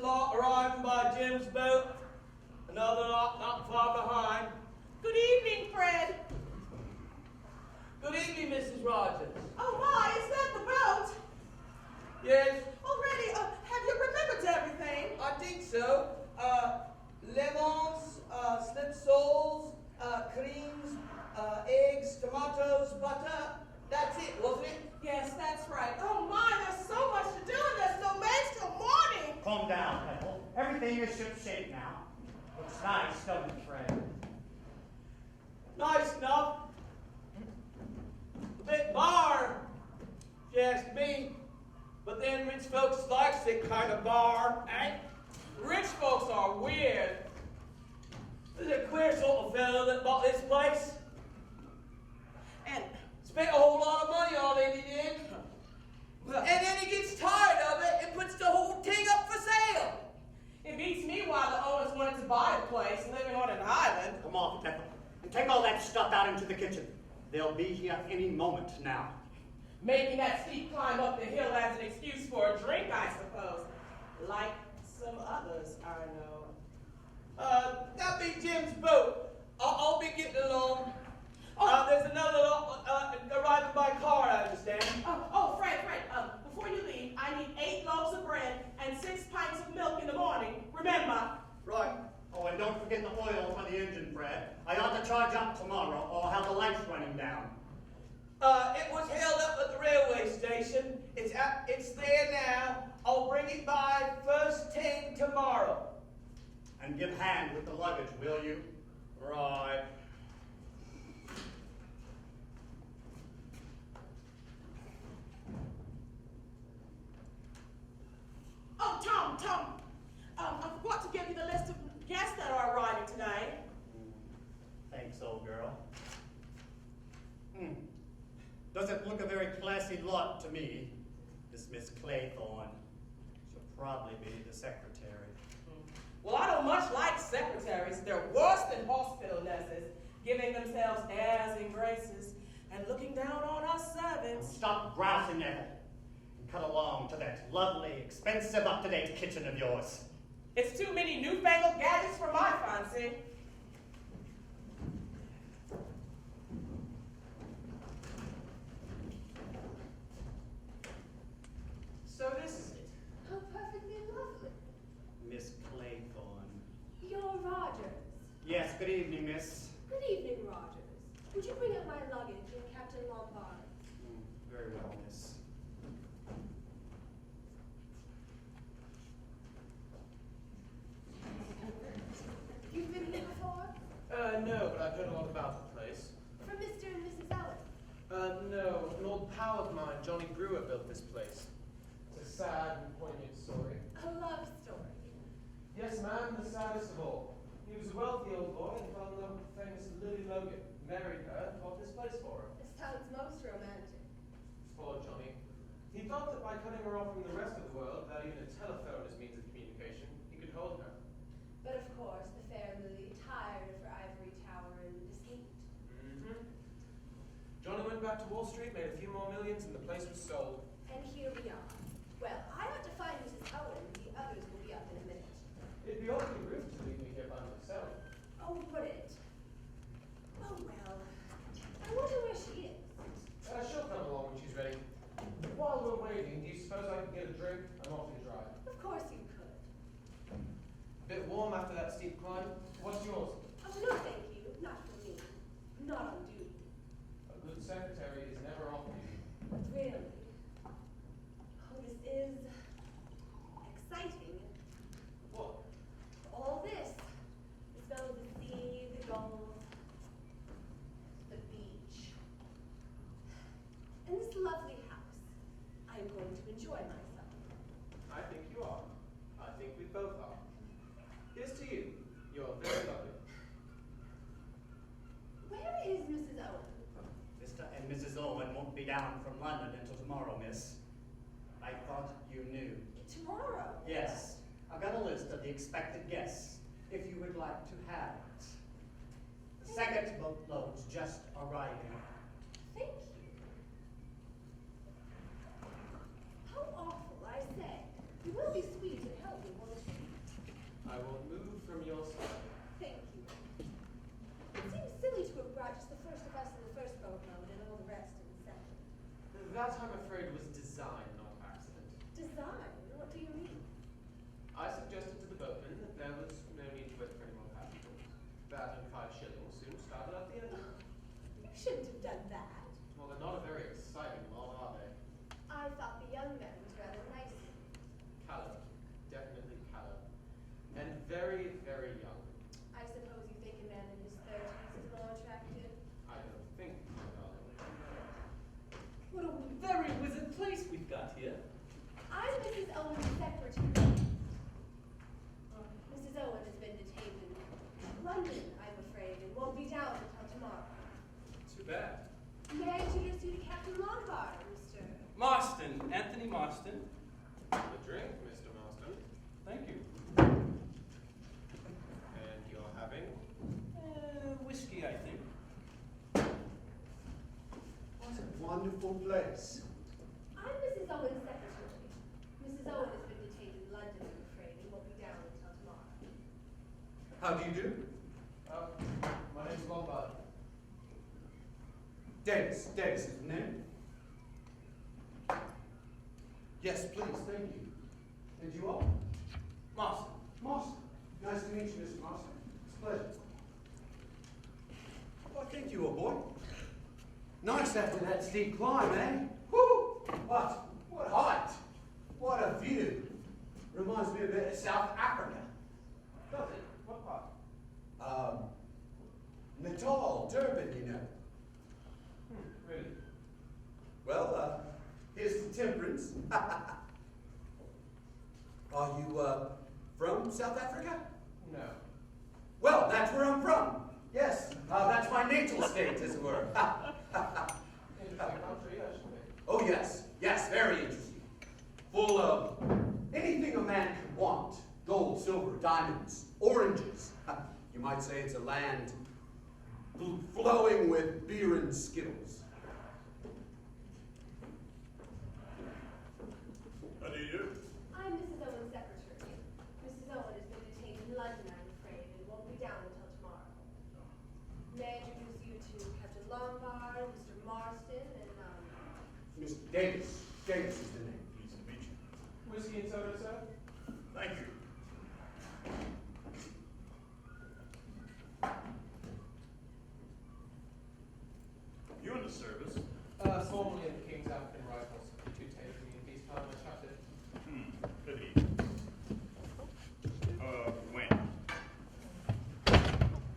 lot arriving by Jim's boat. Another lot not far behind. Good evening, Fred. Good evening, Mrs. Rogers. Oh my, is that the boat? Yes, Already, have you remembered everything? I think so. Lemons, slip soles, creams, eggs, tomatoes, butter. That's it, wasn't it? Yes, that's right. Oh my, there's so much to do and there's no match till morning. Calm down, Ethel. Everything is shipshape now. Looks nice, doesn't it, Fred? Nice enough. A bit bar, if you ask me. But then rich folks likes that kind of bar, eh? Rich folks are weird. There's a queer sort of fellow that bought this place. And Spent a whole lot of money on it, he did. And then he gets tired of it and puts the whole thing up for sale. it beats me why the owners wanted to buy a place living on an island. Come off it, Ethel. And take all that stuff out into the kitchen. They'll be here any moment now. Making that steep climb up the hill as an excuse for a drink, I suppose. Like some others I know. That'll be Jim's boat. I'll be getting along. There's another lot arriving by car, I understand. Fred, before you leave, I need 8 loaves of bread and 6 pints of milk in the morning. Remember. Right. Oh, and don't forget the oil for the engine, Fred. I ought to charge up tomorrow or have the lights running down. It was held up at the railway station. It's there now. I'll bring it by first thing tomorrow. And give hand with the luggage, will you? Right. Oh, Tom, I forgot to give you the list of guests that are arriving tonight. Thanks, old girl. Doesn't look a very classy lot to me. This Miss Claythorne. She'll probably be the secretary. Well, I don't much like secretaries. They're worse than hospital nurses, giving themselves airs and graces and looking down on us servants. Stop grousing, Ethel, and cut along to that lovely, expensive, up-to-date kitchen of yours. It's too many newfangled gadgets for my fancy. So this is it. How perfectly lovely. Miss Claythorne. You're Rogers. Yes, good evening, miss. Good evening, Rogers. Would you bring up my luggage and Captain Lombard? Very well, miss. You've been here before? No, but I've heard a lot about the place. From Mr. and Mrs. Owen? No, an old pal of mine, Johnny Brewer, built this place. It's a sad and poignant story. A love story. Yes, ma'am, the saddest of all. He was a wealthy old boy and fell in love with the famous Lily Logan, married her, and bought this place for her. This sounds most romantic. Poor Johnny. He thought that by cutting her off from the rest of the world, without even a telephone as means of communication, he could hold her. But of course, the fair Lily, tired of her ivory tower and escaped. Johnny went back to Wall Street, made a few more millions, and the place was sold. And here we are. Well, I ought to find Mrs. Owen. The others will be up in a minute. It'd be awfully rude to leave me here by myself. Oh, would it? Oh, well. I wonder where she is. She'll come along when she's ready. While we're waiting, do you suppose I can get a drink? I'm awfully dry. Of course you could. Bit warm after that steep climb. What's yours? Oh, no, thank you. Not for me. Not on duty. A good secretary is never off duty. Really? Oh, this is exciting. What? All this. The smell of the sea, the gulls, the beach, and this lovely house. I am going to enjoy myself. I think you are. I think we both are. Here's to you. You're very lovely. Where is Mrs. Owen? Mr. and Mrs. Owen won't be down from London until tomorrow, miss. I thought you knew. Tomorrow? Yes, I've got a list of the expected guests, if you would like to have it. The second boatload's just arriving. Thank you. How awful, I say. You will be sweet and help me, won't you? I will move from your side. Thank you. It seems silly to have brought just the first of us in the first boatload and all the rest in the second. That, I'm afraid, was design, not accident. Design? What do you mean? I suggested to the boatman that there was no need to wait for any more passengers. That and 5 shillings soon started up the engine. You shouldn't have done that. Well, they're not a very exciting lot, are they? I thought the young man was rather nice. Callow. Definitely callow. And very, very young. I suppose you think a man in his 30s is more attractive? I don't think, my darling. What a very wizard place we've got here. I'm Mrs. Owen's secretary. Mrs. Owen has been detained in London, I'm afraid, and won't be down until tomorrow. Too bad. May I introduce you to Captain Lombard, Mr. Marston, Anthony Marston. A drink, Mr. Marston. Thank you. And you're having? Whiskey, I think. What a wonderful place. I'm Mrs. Owen's secretary. Mrs. Owen has been detained in London, I'm afraid, and won't be down until tomorrow. How do you do? My name's Lombard. Davis. Davis is the name? Yes, please, thank you. And you are? Marston. Marston. Nice to meet you, Mr. Marston. It's a pleasure. Well, thank you, old boy. Nice after that steep climb, eh? Whoo! What height! What a view! Reminds me a bit of South Africa. Does it? What part? Natal, Durban, you know. Really? Well, here's to temperance. Are you, from South Africa? No. Well, that's where I'm from. Yes, that's my natal state, as it were. Interesting country, actually. Oh, yes. Yes, very interesting. Full of anything a man could want. Gold, silver, diamonds, oranges. You might say it's a land flowing with beer and skittles. How do you do? I'm Mrs. Owen's secretary. Mrs. Owen has been detained in London, I'm afraid, and won't be down until tomorrow. May I introduce you to Captain Lombard, Mr. Marston, and, Mr. Davis. Davis is the name. Pleased to meet you. Whiskey and soda, sir? Thank you. You in the service? Formerly in the King's African Rifles. To take me in peacetime, I shot it. Pity. When?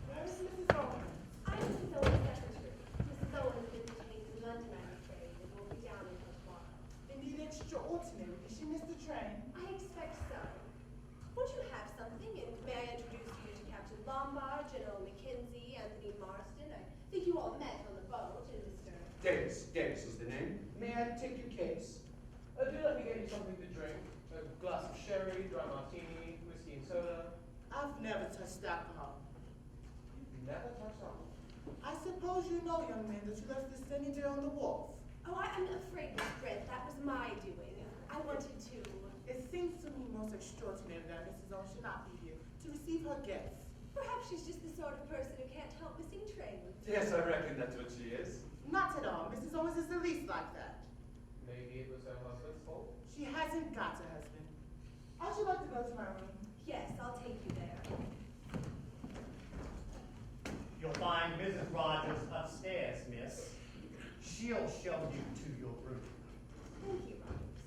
Where is Mrs. Owen? I'm Mrs. Owen's secretary. Mrs. Owen has been detained in London, I'm afraid, and won't be down until tomorrow. Indeed extraordinary. Did she miss the train? I expect so. Won't you have something? And may I introduce you to Captain Lombard, General Mackenzie, Anthony Marston? I think you all met on the boat, and Mr. Davis. Davis is the name. May I take your case? Do let me get you something to drink. A glass of sherry, dry martini, whiskey and soda. I've never touched alcohol. You've never touched alcohol. I suppose you know, young man, that you left this thing there on the wharf. Oh, I'm afraid, Miss Brent, that was my doing. I wanted to. It seems to me most extraordinary that Mrs. Owen should not be here to receive her guests. Perhaps she's just the sort of person who can't help missing trains. Yes, I reckon that's what she is. Not at all. Mrs. Owens is the least like that. Maybe it was her husband's fault. She hasn't got a husband. How'd you like to go to my room? Yes, I'll take you there. You'll find Mrs. Rogers upstairs, miss. She'll show you to your room. Thank you, Rogers.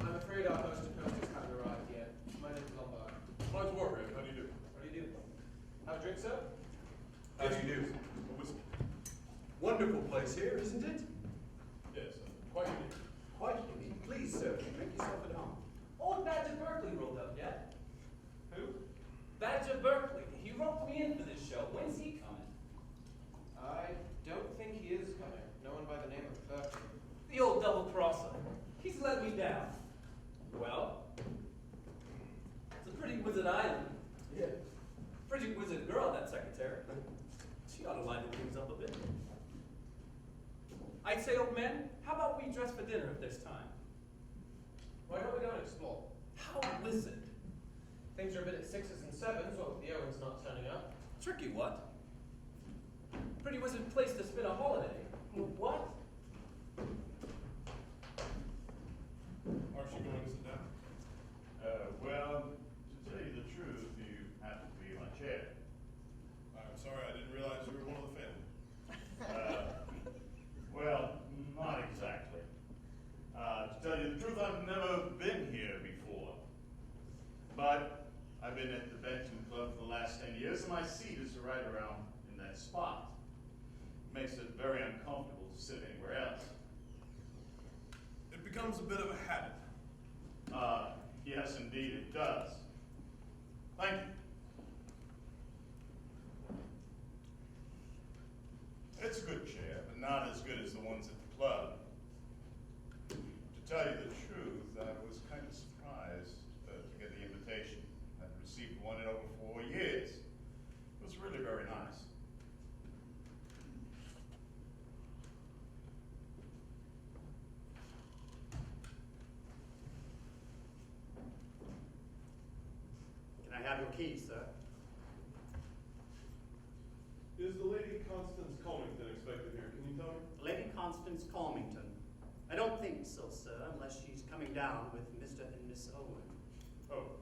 I'm afraid our host and hostess haven't arrived yet. My name's Lombard. Mine's Wargrave. How do you do? What do you do? Have a drink, sir? How do you do? A whiskey. Wonderful place here, isn't it? Yes, quite unique. Quite unique. Please, sir, make yourself at home. Old Badger Berkeley rolled up yet? Who? Badger Berkeley. He roped me in for this show. When's he coming? I don't think he is coming. No one by the name of Berkeley. The old double-crosser. He's let me down. Well, it's a pretty wizard island. Yeah. Pretty wizard girl, that secretary. She ought to liven things up a bit. I'd say, old man, how about we dress for dinner if there's time? Why don't we go and explore? How wizard? Things are a bit at 6s and 7s, what with the Owens not turning up. Tricky what? Pretty wizard place to spend a holiday. What? Aren't you going to sit down? Well, to tell you the truth, you happen to be in my chair. I'm sorry, I didn't realize you were one of the family. Well, not exactly. To tell you the truth, I've never been here before. But I've been at the Benton Club for the last 10 years, and my seat is right around in that spot. Makes it very uncomfortable to sit anywhere else. It becomes a bit of a habit. Yes, indeed it does. Thank you. It's a good chair, but not as good as the ones at the club. To tell you the truth, I was kind of surprised to get the invitation. I've received one in over 4 years. It was really very nice. Can I have your keys, sir? Is the Lady Constance Colmington expected here? Can you tell me? Lady Constance Colmington. I don't think so, sir, unless she's coming down with Mr. and Miss Owen. Oh.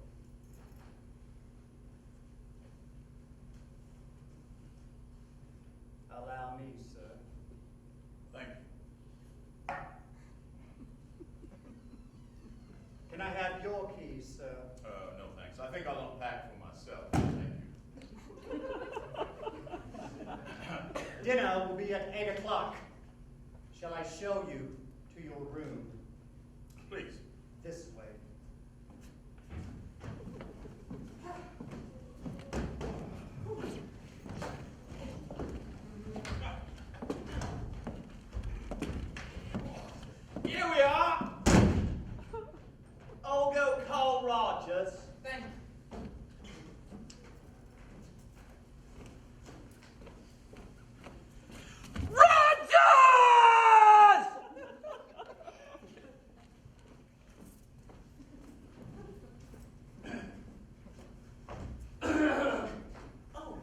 Allow me, sir. Thank you. Can I have your keys, sir? No thanks. I think I'll unpack for myself. Thank you. Dinner will be at 8 o'clock. Shall I show you to your room? Please. This way. Here we are! I'll go call Rogers. Thank you. Rogers! Oh,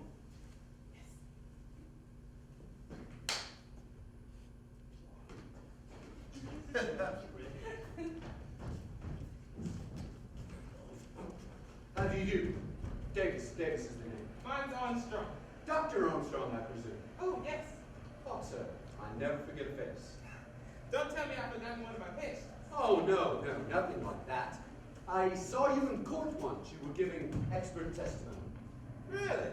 How do you do? Davis is the name. mine's Armstrong. Dr. Armstrong, I presume. Oh, yes. Thought so. I never forget a face. Don't tell me I forgot one of my patients. Oh, no, nothing like that. I saw you in court once. You were giving expert testimony. Really?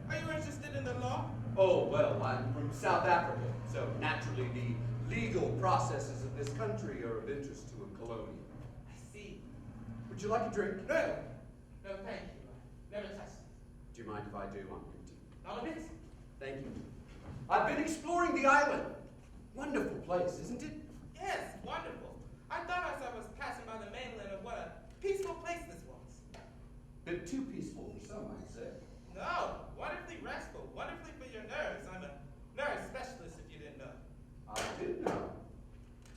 Are you interested in the law? Oh, well, I'm from South Africa, so naturally the legal processes of this country are of interest to a colonial. I see. Would you like a drink? No. No, thank you. Never touched it. Do you mind if I do? I'm empty. Not a bit. Thank you. I've been exploring the island. Wonderful place, isn't it? Yes, wonderful. I thought as I was passing by the mainland of what a peaceful place this was. Bit too peaceful for some, I'd say. No, wonderfully restful, wonderfully for your nerves. I'm a nerve specialist if you didn't know. I did know.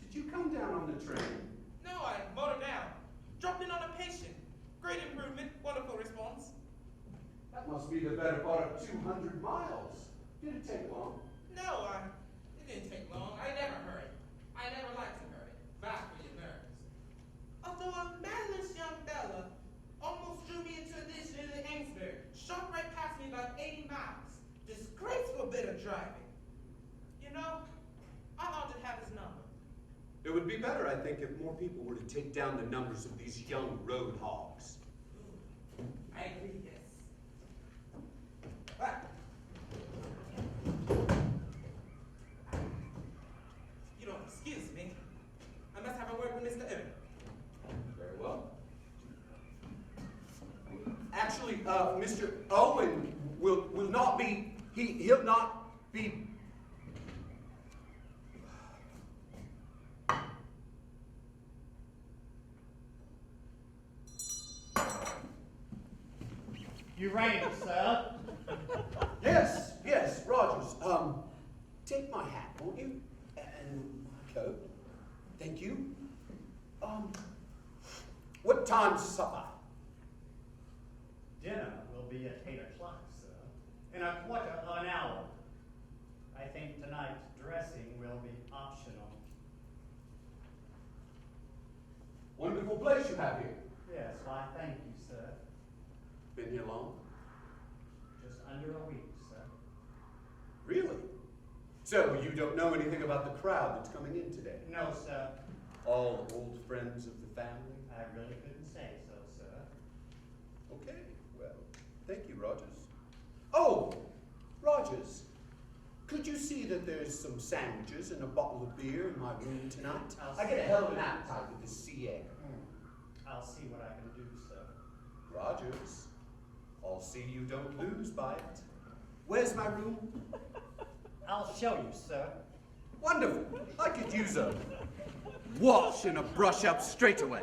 Did you come down on the train? No, I motored down. Dropped in on a patient. Great improvement, wonderful response. That must be the better part of 200 miles. Did it take long? No, it didn't take long. I never hurried. I never like to hurry. Bad for your nerves. Although a manless young fella almost drew me into a ditch near the Amesbury, shot right past me about 80 miles. Disgraceful bit of driving. You know, I ought to have his number. It would be better, I think, if more people were to take down the numbers of these young road hogs. I agree, yes. But, you don't excuse me. I must have a word with Mr. Owen. Very well. Actually, Mr. Owen will not be, he'll not be. You rang, sir. Yes, Rogers. Take my hat, won't you? And my coat. Thank you. time to supper? Dinner will be at 8 o'clock, sir. In a quarter of an hour. I think tonight dressing will be optional. Wonderful place you have here. Yes, why, thank you, sir. Been here long? Just under a week, sir. Really? So you don't know anything about the crowd that's coming in today? No, sir. All old friends of the family? I really couldn't say so, sir. Okay, well, thank you, Rogers. Oh, Rogers, could you see that there's some sandwiches and a bottle of beer in my room tonight? I get a hell of an appetite with this sea air. I'll see what I can do, sir. Rogers, I'll see you don't lose by it. Where's my room? I'll show you, sir. Wonderful. I could use a wash and a brush up straight away.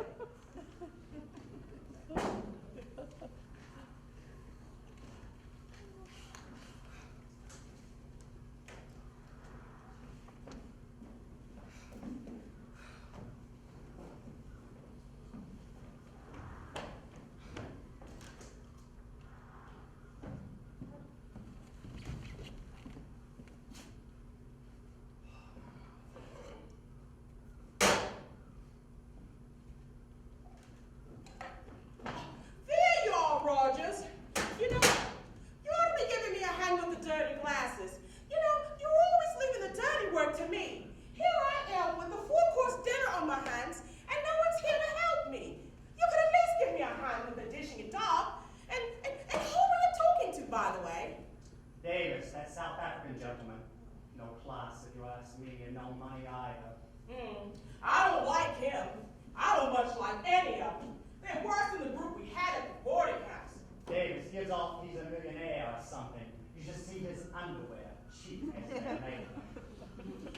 There you are, Rogers. You know, you ought to be giving me a hand with the dirty glasses. You know, you're always leaving the dirty work to me. Here I am with the four-course dinner on my hands, and no one's here to help me. You could at least give me a hand with the dishing it up. And who were you talking to, by the way? Davis, that South African gentleman. No class, if you ask me, and no money either. I don't like him. I don't much like any of them. They're worse than the group we had at the boarding house. Davis, he's off, he's a millionaire or something. You should see his underwear. Cheap as they make them.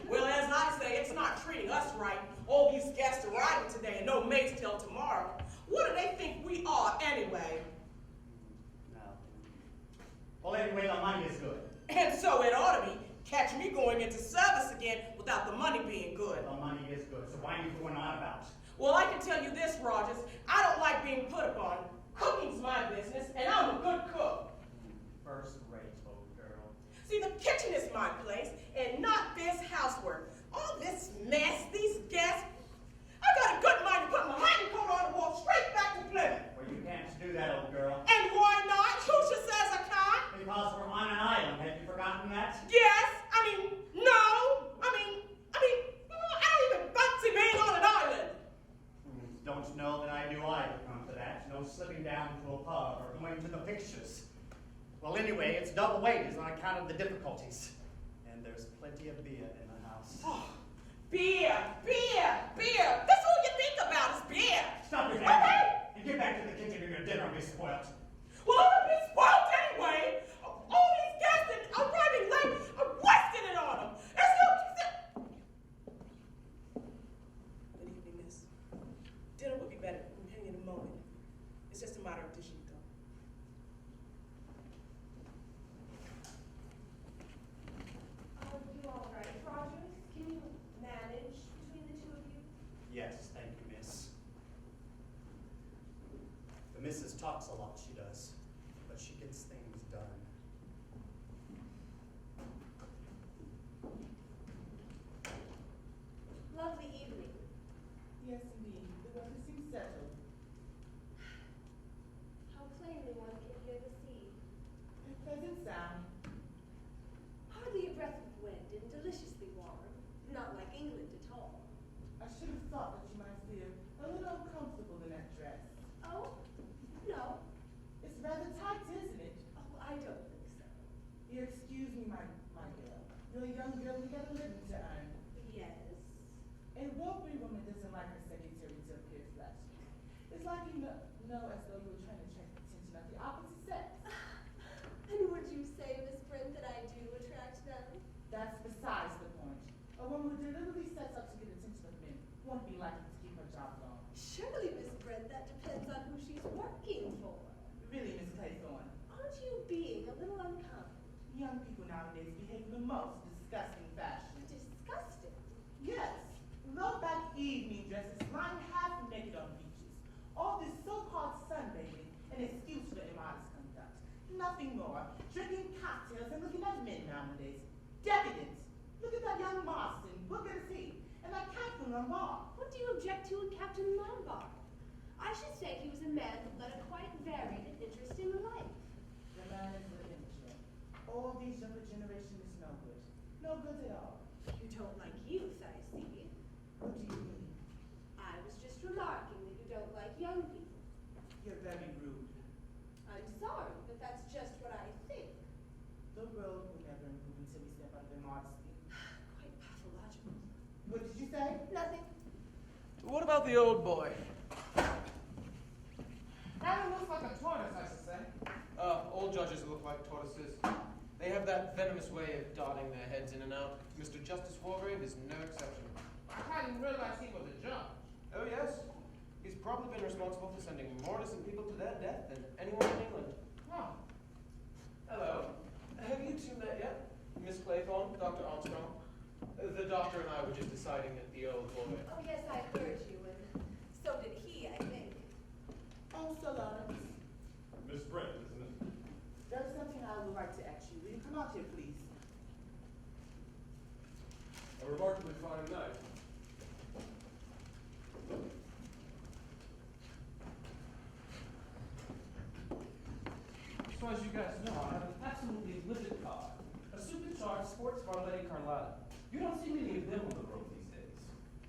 Well, as I say, it's not treating us right. All these guests arriving today and no mates till tomorrow. What do they think we are anyway? No. Well, anyway, the money is good. And so it ought to be. Catch me going into service again without the money being good. The money is good, so why are you going on about? Well, I can tell you this, Rogers. I don't like being put upon. Cooking's my business, and I'm a good cook. First rate, old girl. See, the kitchen is my place, and not this housework. All this mess, these guests. I got a good mind to put my hat and coat on and walk straight back to Plymouth. Well, you can't do that, old girl. And why not? Who says I can't? Because we're on an island. Have you forgotten that? Yes, no. I don't even fancy being on an island. Don't know that I do either, come to that. No slipping down to a pub or going to the pictures. Well, anyway, it's double wages on account of the difficulties. And there's plenty of beer in the house. Oh, beer. That's all you think about is beer. Stop your Okay. back and get back to the kitchen or your dinner will be spoiled. Well, I'll be spoiled anyway. All these guests and arriving late are wasting it on them. Good evening, miss. Dinner would be better in any moment. It's just a matter of dishing it up. Are you all right, Rogers? Can you manage between the two of you? Yes, thank you, miss. The missus talks a lot, she does. But she gets things done. Lovely evening. Yes, indeed. The weather seems settled. How plainly one can hear the sea. A pleasant sound. Hardly a breath of wind and deliciously warm. Not like England at all. I should have thought that you might feel a little uncomfortable in that dress. Oh, no. It's rather tight, isn't it? Oh, I don't think so. You excuse me, my girl. You're a young girl, you got a living to earn. Yes. A wealthy woman doesn't like her secretary to appear flashy. It's like you know as though you were trying to attract the attention of the opposite sex. And would you say, Miss Brent, that I do attract them? That's besides the point. A woman who deliberately sets up to get attention of men won't be likely to keep her job long. Surely, Miss Brent, that depends on who she's working for. Really, Miss Claythorne, Aren't you being a little unkind? young people nowadays behave in the most disgusting fashion. Disgusting. Yes, low back evening dresses lying half naked on beaches. All this Nothing more. Drinking cocktails and looking at men nowadays. Decadence. Look at that young Marston, Booker T, and that Captain Lombard. What do you object to in Captain Lombard? I should say he was a man who led a quite varied and interesting life. The man is the immature. All these younger generation is no good. No good at all. You don't like youth, I see. What do you mean? I was just remarking that you don't like young people. You're very rude. I'm sorry, but that's just what I think. The road will never improve until we step out of the modesty. Quite pathological. What did you say? Nothing. What about the old boy? That looks like a tortoise, I should say. Old judges look like tortoises. They have that venomous way of darting their heads in and out. Mr. Justice Wargrave is no exception. I hadn't realized he was a judge. Oh, yes. He's probably been responsible for sending more innocent people to their death than anyone in England. Huh. Hello. Have you two met yet? Miss Claythorne, Dr. Armstrong? The doctor and I were just deciding that the old boy. Oh, yes, I heard you, and so did he, I think. Oh, Sir Lawrence. Miss Brent, isn't it? There's something I would like to ask you. Will you come out here, please? A remarkably fine night. So as you guys know, I have an absolutely livid car, a supercharged sports Barletta Carlotta. You don't see many of them on the road these days.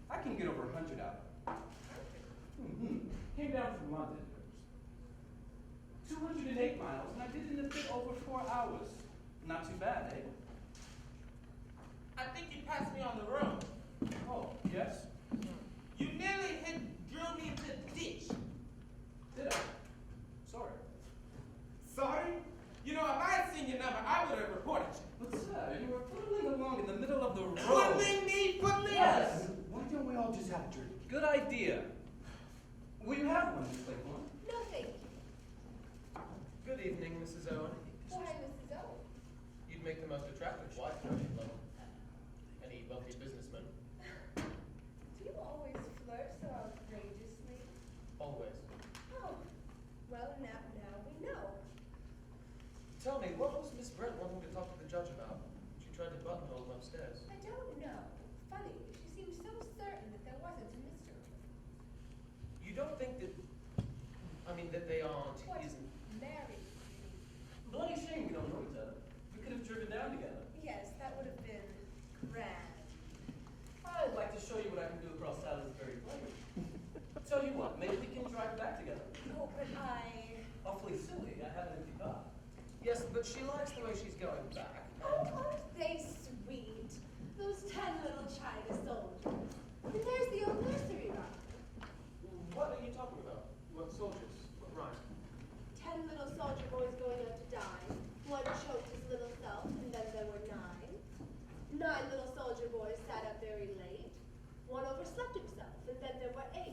I can get over 100 out of it. Came down from London. 208 miles, and I did it in a bit over 4 hours. Not too bad, eh? I think you passed me on the road. Oh, yes? You nearly drove me into the ditch. Did I? Sorry. Sorry? You know, if I had seen your number, I would have reported you. But sir, you were fiddling along in the middle of the road. Footling me, footling? Yes! Why don't we all just have a drink? Good idea. Will you have one, Miss Claythorne? No, thank you. Good evening, Mrs. Owen. Why, Mrs. Owen? You'd make the most attractive wife for any wealthy businessman. Do you always flirt so outrageously? Always. Oh, well, now we know. Tell me, what was Miss Brent wanting to talk to the judge about? She tried to buttonhole him upstairs. I don't know. Funny, she seemed so certain that there wasn't a mystery. You don't think that, that they aren't, What? isn't. Married? Bloody shame we don't know each other. We could have driven down together. Yes, that would have been grand. I'd like to show you what I can do across Salisbury Plain. Tell you what, maybe we can drive back together. Oh, but Awfully silly, I have an empty car. Yes, but she likes the way she's going back. Oh, aren't they sweet? Those 10 little China soldiers. And there's the old nursery rhyme. What are you talking about? What soldiers? What rhyme? 10 little soldier boys going out to dine. One choked his little self, and then there were 9. 9 little soldier boys sat up very late. One overslept himself, and then there were 8.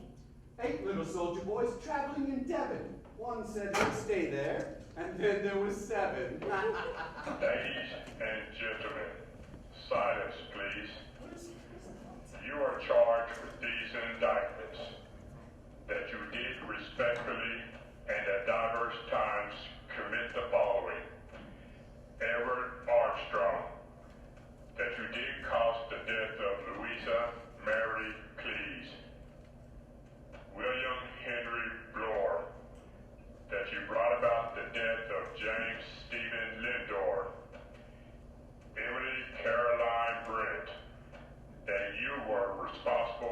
8 little soldier boys traveling in Devon. One said he'd stay there, and then there was 7. Ladies and gentlemen, silence, please. You are charged with these indictments: that you did respectfully and at diverse times commit the following: Edward Armstrong, that you did cause the death of Louisa Mary Cleese; William Henry Bloor, that you brought about the death of James Stephen Lindor; Emily Caroline Brent, that you were responsible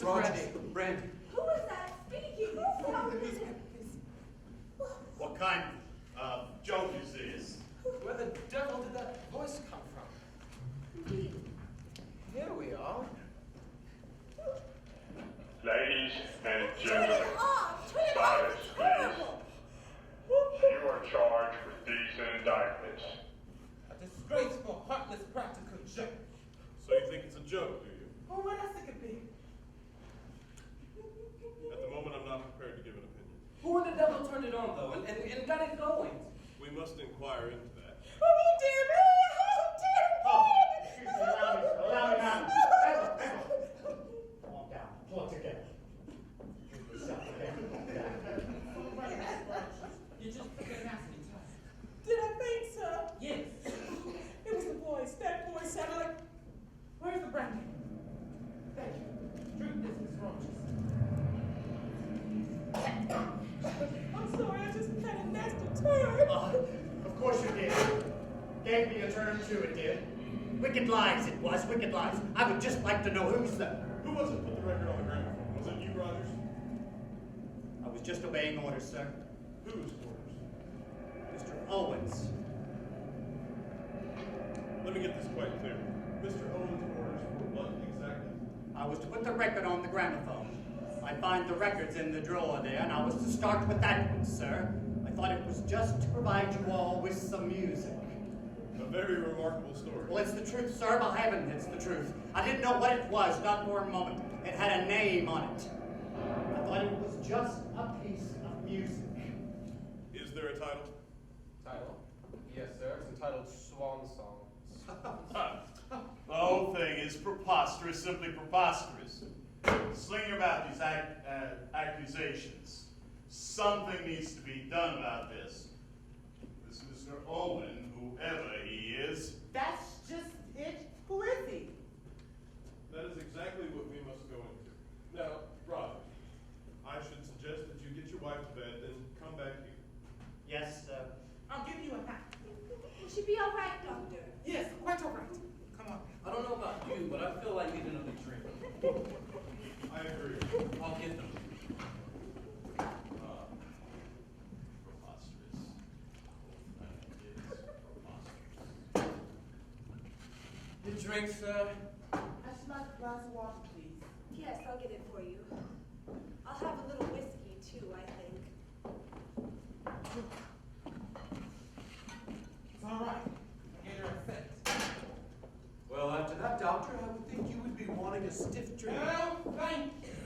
Rogers, Brandy. Who is that speaking? Who sounded it? What kind of joke is this? Where the devil did that voice come from? Here we are. Ladies and Turn it gentlemen, off! Turn it off! silence, It's please. horrible! You are charged with these indictments. A disgraceful, heartless, practical joke. So you think it's a joke, do you? Oh, what else it could be? At the moment, I'm not prepared to give an opinion. Who in the devil turned it on, though, and got it going? We must inquire into that. Oh, dear me! Oh, dear me! Oh, excuse me, allow me, madam. Echo. Calm down, pull it together. Get yourself together. You just took a nasty time. Did I think so? Yes. It was the voice. That voice sounded like. Where's the brandy? Thank you. Drink this, Miss Rogers. I'm sorry, I just had a nasty turn. Of course you did. Gave me a turn too, it did. Wicked lies it was, wicked lies. I would just like to know who's the... Who was it put the record on the gramophone? Was it you, Rogers? I was just obeying orders, sir. Whose orders? Mr. Owens. Let me get this quite clear. Mr. Owens' orders were what exactly? I was to put the record on the gramophone. I'd find the records in the drawer there, and I was to start with that one, sir. I thought it was just to provide you all with some music. A very remarkable story. Well, it's the truth, sir. By heaven, it's the truth. I didn't know what it was, not for a moment. It had a name on it. I thought it was just a piece of music. Is there a title? Title? Yes, sir. It's entitled Swan Song. The whole thing is preposterous, simply preposterous. Slinging about these accusations. Something needs to be done about this. This Mr. Owen, whoever he is. That's just it. Who is he? That is exactly what we must go into. Now, Roger, I should suggest that you get your wife to bed, then come back here. Yes, sir. I'll give you a hat. Will she be all right, Doctor? Yes, quite all right. Come on. I don't know about you, but I feel like needing another drink. I agree. I'll get them. Preposterous. Your drink, sir? I should like a glass of water, please. Yes, I'll get it for you. I'll have a little whiskey, too, I think. It's all right. I gave her a cent. Well, after that, Doctor, I would think you would be wanting a stiff drink. No, thank you.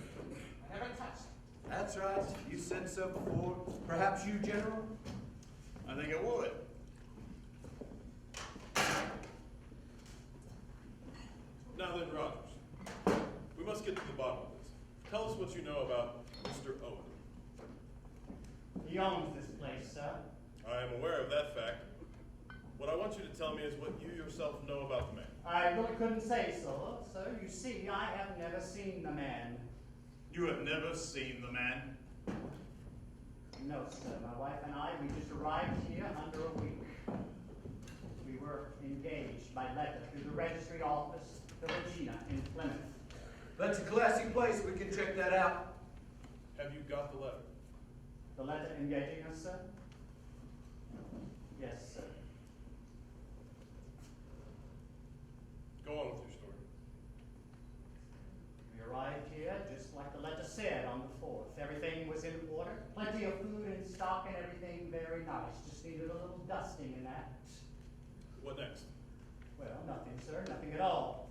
I haven't touched. That's right. You said so before. Perhaps you, General? I think I would. Now then, Rogers, we must get to the bottom of this. Tell us what you know about Mr. Owen. He owns this place, sir. I am aware of that fact. What I want you to tell me is what you yourself know about the man. I really couldn't say so, sir. You see, I have never seen the man. You have never seen the man? No, sir. My wife and I, we just arrived here under a week. We were engaged by letter through the registry office to Regina in Plymouth. That's a classy place. We can check that out. Have you got the letter? The letter engaging us, sir? Yes, sir. Go on with your story. We arrived here just like the letter said on the 4th. Everything was in order. Plenty of food in stock and everything very nice. Just needed a little dusting in that. What next? Well, nothing, sir. Nothing at all.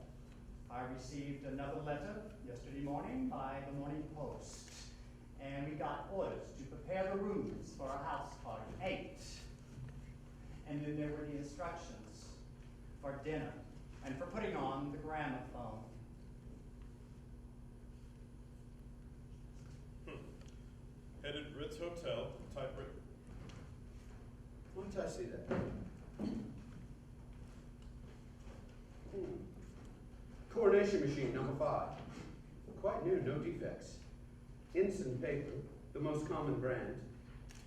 I received another letter yesterday morning by the Morning Post. And we got orders to prepare the rooms for a house party. 8. And then there were the instructions for dinner and for putting on the gramophone. Headed Ritz Hotel, typewritten. Why don't I see that? Coronation machine, number 5. Quite new, no defects. Ensign paper, the most common brand.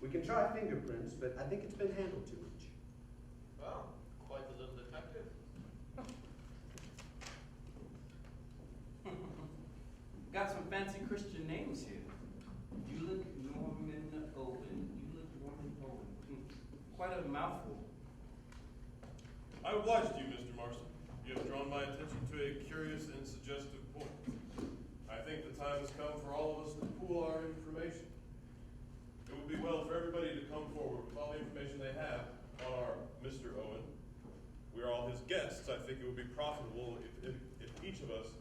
We can try fingerprints, but I think it's been handled too much. Well, quite the little detective. Got some fancy Christian names here. Eulick Norman Owen. Eulick Norman Owen. Quite a mouthful. I oblige to you, Mr. Marston. You have drawn my attention to a curious and suggestive point. I think the time has come for all of us to pool our information. It would be well for everybody to come forward with all the information they have on our Mr. Owen. We are all his guests. I think it would be profitable if each of us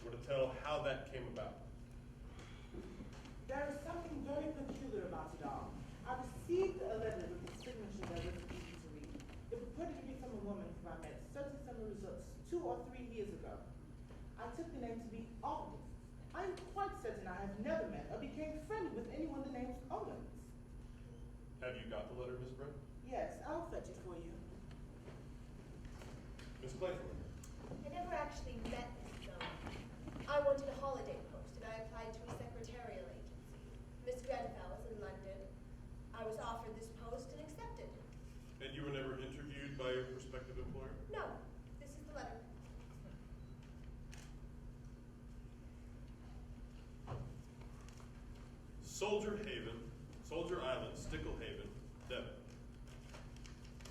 were to tell how that came about. There is something very peculiar about it all. I received a letter with a signature that wasn't easy to read. It purported to be from a woman whom I met at certain summer resorts 2 or 3 years ago. I took the name to be August. I am quite certain I have never met or became friendly with anyone the name Owens. Have you got the letter, Miss Brett? Yes, I'll fetch it for you. Miss Clayton? I never actually met Miss Owen. I wanted a holiday post, and I applied to a secretarial agency. Miss Grenfell was in London. I was offered this post and accepted. And you were never interviewed by your prospective employer? No, this is the letter. Soldier Island, Stickle Haven, Devon.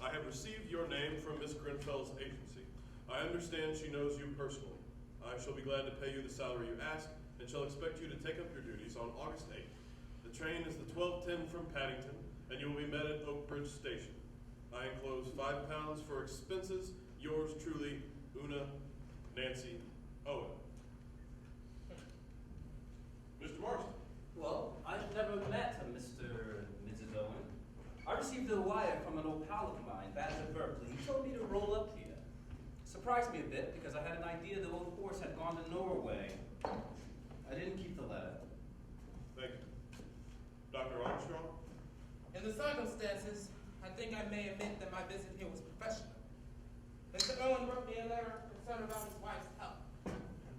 I have received your name from Miss Grenfell's agency. I understand she knows you personally. I shall be glad to pay you the salary you ask, and shall expect you to take up your duties on August 8th. The train is the 12:10 from Paddington, and you will be met at Oak Bridge Station. I enclose £5 for expenses. Yours truly, Una Nancy Owen. Mr. Marston. Well, I've never met a Mr. and Mrs. Owen. I received a wire from an old pal of mine back at Berkeley. He told me to roll up here. Surprised me a bit because I had an idea the old horse had gone to Norway. I didn't keep the letter. Thank you. Dr. Armstrong? In the circumstances, I think I may admit that my visit here was professional. Mr. Owen wrote me a letter concerned about his wife's health.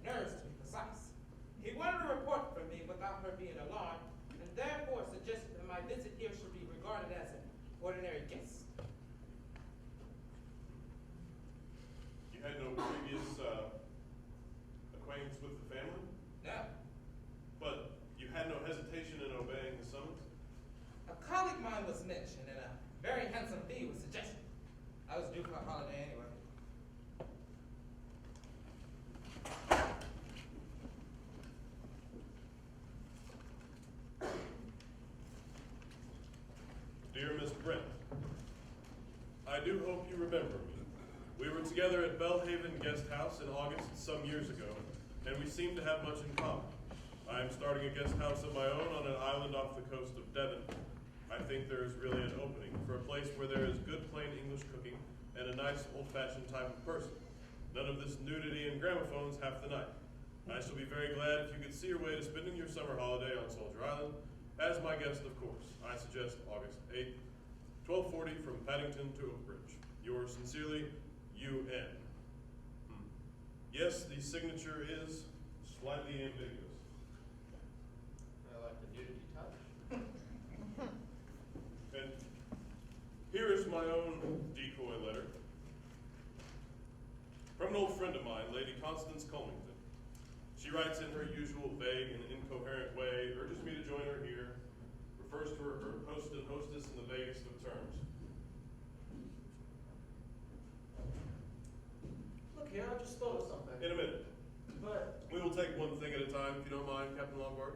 Nerves, to be precise. He wanted a report from me without her being alarmed, and therefore suggested that my visit here should be regarded as an ordinary guest. You had no previous acquaintance with the family? No. But you had no hesitation in obeying the summons? A colleague of mine was mentioned, and a very handsome fee was suggested. I was due for a holiday anyway. Dear Miss Brent, I do hope you remember me. We were together at Belhaven Guest House in August some years ago, and we seem to have much in common. I am starting a guest house of my own on an island off the coast of Devon. I think there is really an opening for a place where there is good plain English cooking and a nice old-fashioned type of person. None of this nudity and gramophones half the night. I shall be very glad if you could see your way to spending your summer holiday on Soldier Island. As my guest, of course, I suggest August 8th, 12:40 from Paddington to Oak Bridge. Yours sincerely, U.N. Yes, the signature is slightly ambiguous. I like the nudity touch. And here is my own decoy letter. From an old friend of mine, Lady Constance Colmington. She writes in her usual vague and incoherent way, urges me to join her here, refers to her host and hostess in the vaguest of terms. Look here, I just thought of something. In a minute. But We will take one thing at a time, if you don't mind, Captain Lombard.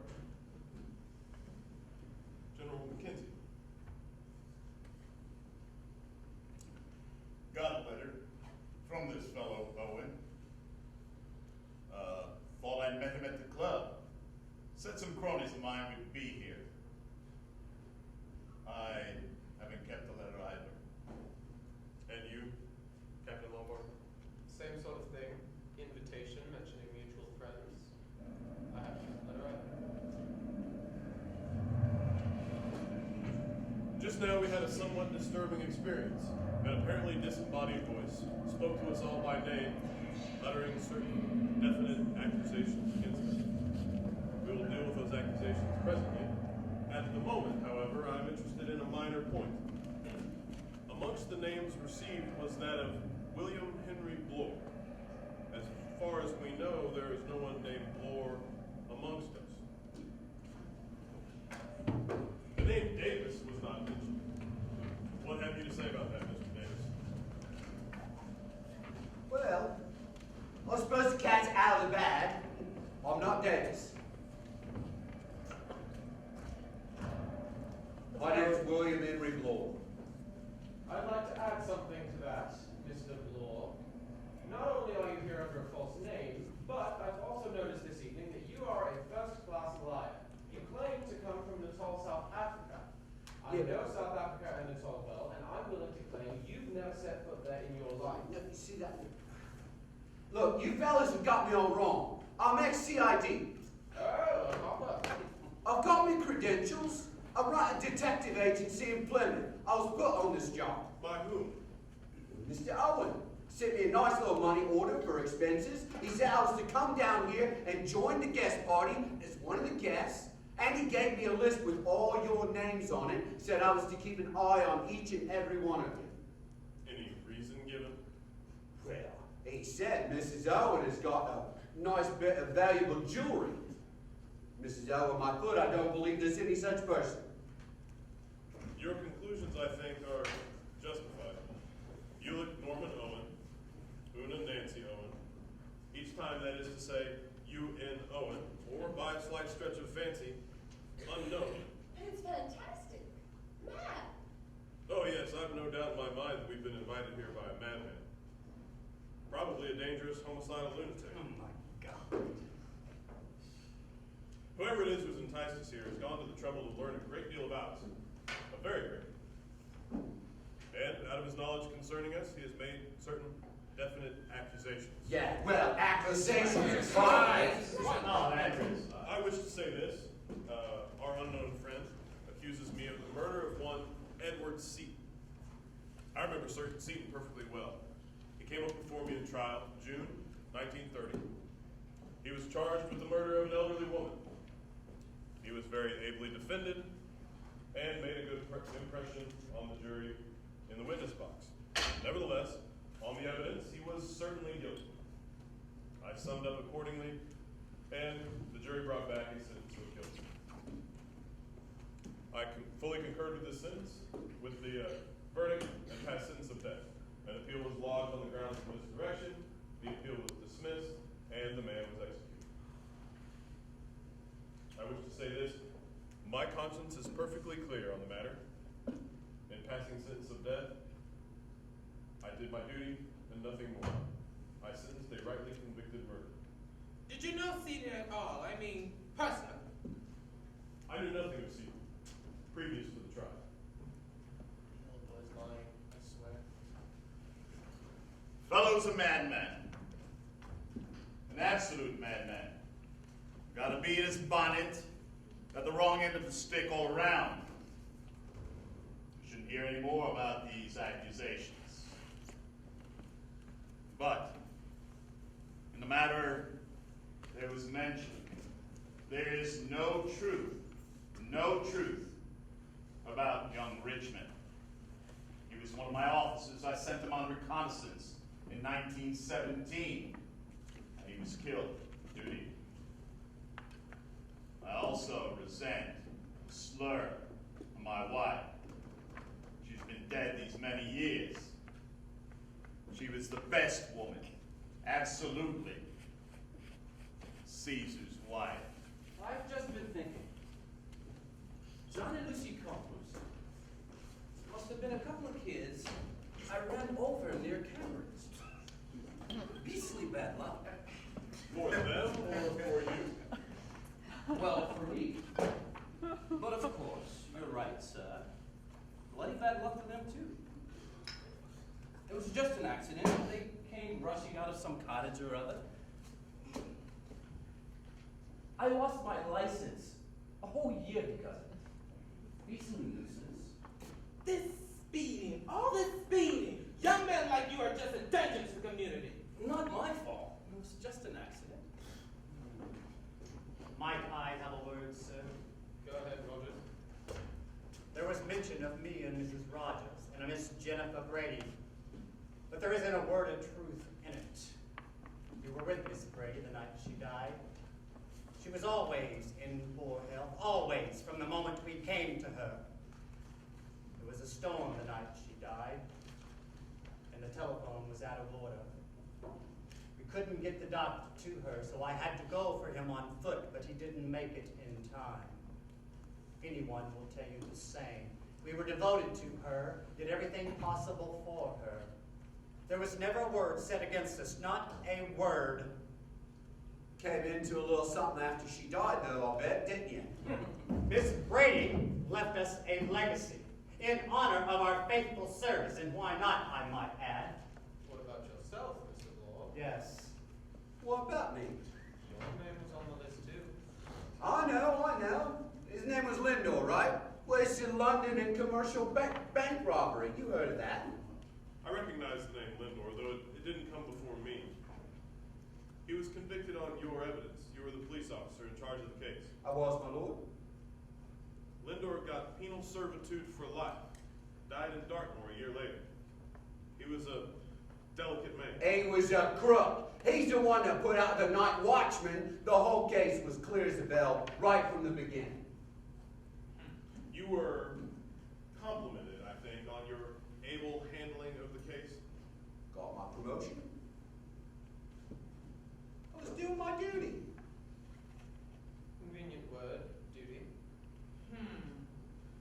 General McKenzie. Got a letter from this fellow, Owen. Thought I'd met him at the club. Said some cronies of mine would be here. I haven't kept the letter either. And you, Captain Lombard? same sort of thing. Invitation mentioning mutual friends. I have to let her out. Just now we had a somewhat disturbing experience. An apparently disembodied voice spoke to us all by name, uttering certain definite accusations against us. We will deal with those accusations presently. At the moment, however, I'm interested in a minor point. Amongst the names received was that of William Henry Bloor. As far as we know, there is no one named Bloor amongst names. My name's William Henry Bloor. I'd like to add something to that, Mr. Bloor. Not only are you here under a false name, but I've also noticed this evening that you are a first-class liar. You claim to come from Natal, South Africa. I know South Africa and Natal well, and I'm willing to claim you've never set foot there in your life. No, you see that? Look, you fellas have got me all wrong. I'm ex-CID. Oh, a hopper. I've got me credentials. I run a detective agency in Plymouth. I was put on this job. By whom? Mr. Owen sent me a nice little money order for expenses. He said I was to come down here and join the guest party as one of the guests. And he gave me a list with all your names on it. Said I was to keep an eye on each and every one of you. Any reason given? Well, he said Mrs. Owen has got a nice bit of valuable jewelry. Mrs. Owen, my foot, I don't believe there's any such person. Your conclusions, I think, are justified. You look Norman Owen, Una Nancy Owen. Each time, that is to say, U.N. Owen, or by a slight stretch of fancy, unknown. It's fantastic. Mad. Oh yes, I've no doubt in my mind that we've been invited here by a madman. Probably a dangerous homicidal lunatic. Oh my God. Whoever it is who's enticed us here has gone to the trouble to learn a great deal about us. A very great deal. And out of his knowledge concerning us, he has made certain definite accusations. Yeah, well, accusations. Right. Oh, that is. I wish to say this. Our unknown friend accuses me of the murder of one Edward Seaton. I remember Seaton perfectly well. He came up before me in trial, June 1930. He was charged with the murder of an elderly woman. He was very ably defended and made a good impression on the jury in the witness box. Nevertheless, on the evidence, he was certainly guilty. I summed up accordingly, and the jury brought back a sentence of guilty. I fully concurred with this sentence, with the verdict, and passed sentence of death. An appeal was lodged on the grounds of misdirection, the appeal was dismissed, and the man was executed. I wish to say this, my conscience is perfectly clear on the matter. In passing sentence of death, I did my duty and nothing more. I sentenced a rightly convicted murderer. Did you know Seaton at all? I mean, personally. I knew nothing of Seaton previous to the trial. The old boy's lying, I swear. Fellow's a madman. An absolute madman. Got a bee in his bonnet. Got the wrong end of the stick all around. Shouldn't hear any more about these accusations. But, in the matter there was mentioned, there is no truth about young Richmond. He was one of my officers. I sent him on reconnaissance in 1917, and he was killed for duty. I also resent the slur on my wife. She's been dead these many years. She was the best woman, absolutely. Caesar's wife. I've just been thinking. John and Lucy Combs must have been a couple of kids I ran over near Cameron's. Beastly bad luck. For them or for you? Well, for me. But of course, you're right, sir. Bloody bad luck for them, too. It was just an accident. They came rushing out of some cottage or other. I lost my license a whole year because of it. Beastly nuisance. This speeding, all this speeding. Young men like you are just a danger to the community. Not my fault. It was just an accident. Might I have a word, sir? Go ahead, Rogers. There was mention of me and Mrs. Rogers and a Miss Jennifer Brady, but there isn't a word of truth in it. You were with Miss Brady the night she died. She was always in poor health, always, from the moment we came to her. There was a storm the night she died, and the telephone was out of order. We couldn't get the doctor to her, so I had to go for him on foot that he didn't make it in time. Anyone will tell you the same. We were devoted to her, did everything possible for her. There was never a word said against us, not a word. Came into a little something after she died, though, I bet, didn't you? Miss Brady left us a legacy in honor of our faithful service, and why not, I might add. What about yourself, Mr. Law? Yes. What about me? Your name was on the list, too. I know. His name was Lindor, right? Placed in London in commercial bank robbery. You heard of that? I recognize the name Lindor, though it didn't come before me. He was convicted on your evidence. You were the police officer in charge of the case. I was, my lord. Lindor got penal servitude for life. Died in Dartmoor a year later. He was a delicate man. He was a crook. He's the one that put out the night watchman. The whole case was clear as a bell right from the beginning. You were complimented, I think, on your able handling of the case. Got my promotion. I was doing my duty. Convenient word, duty.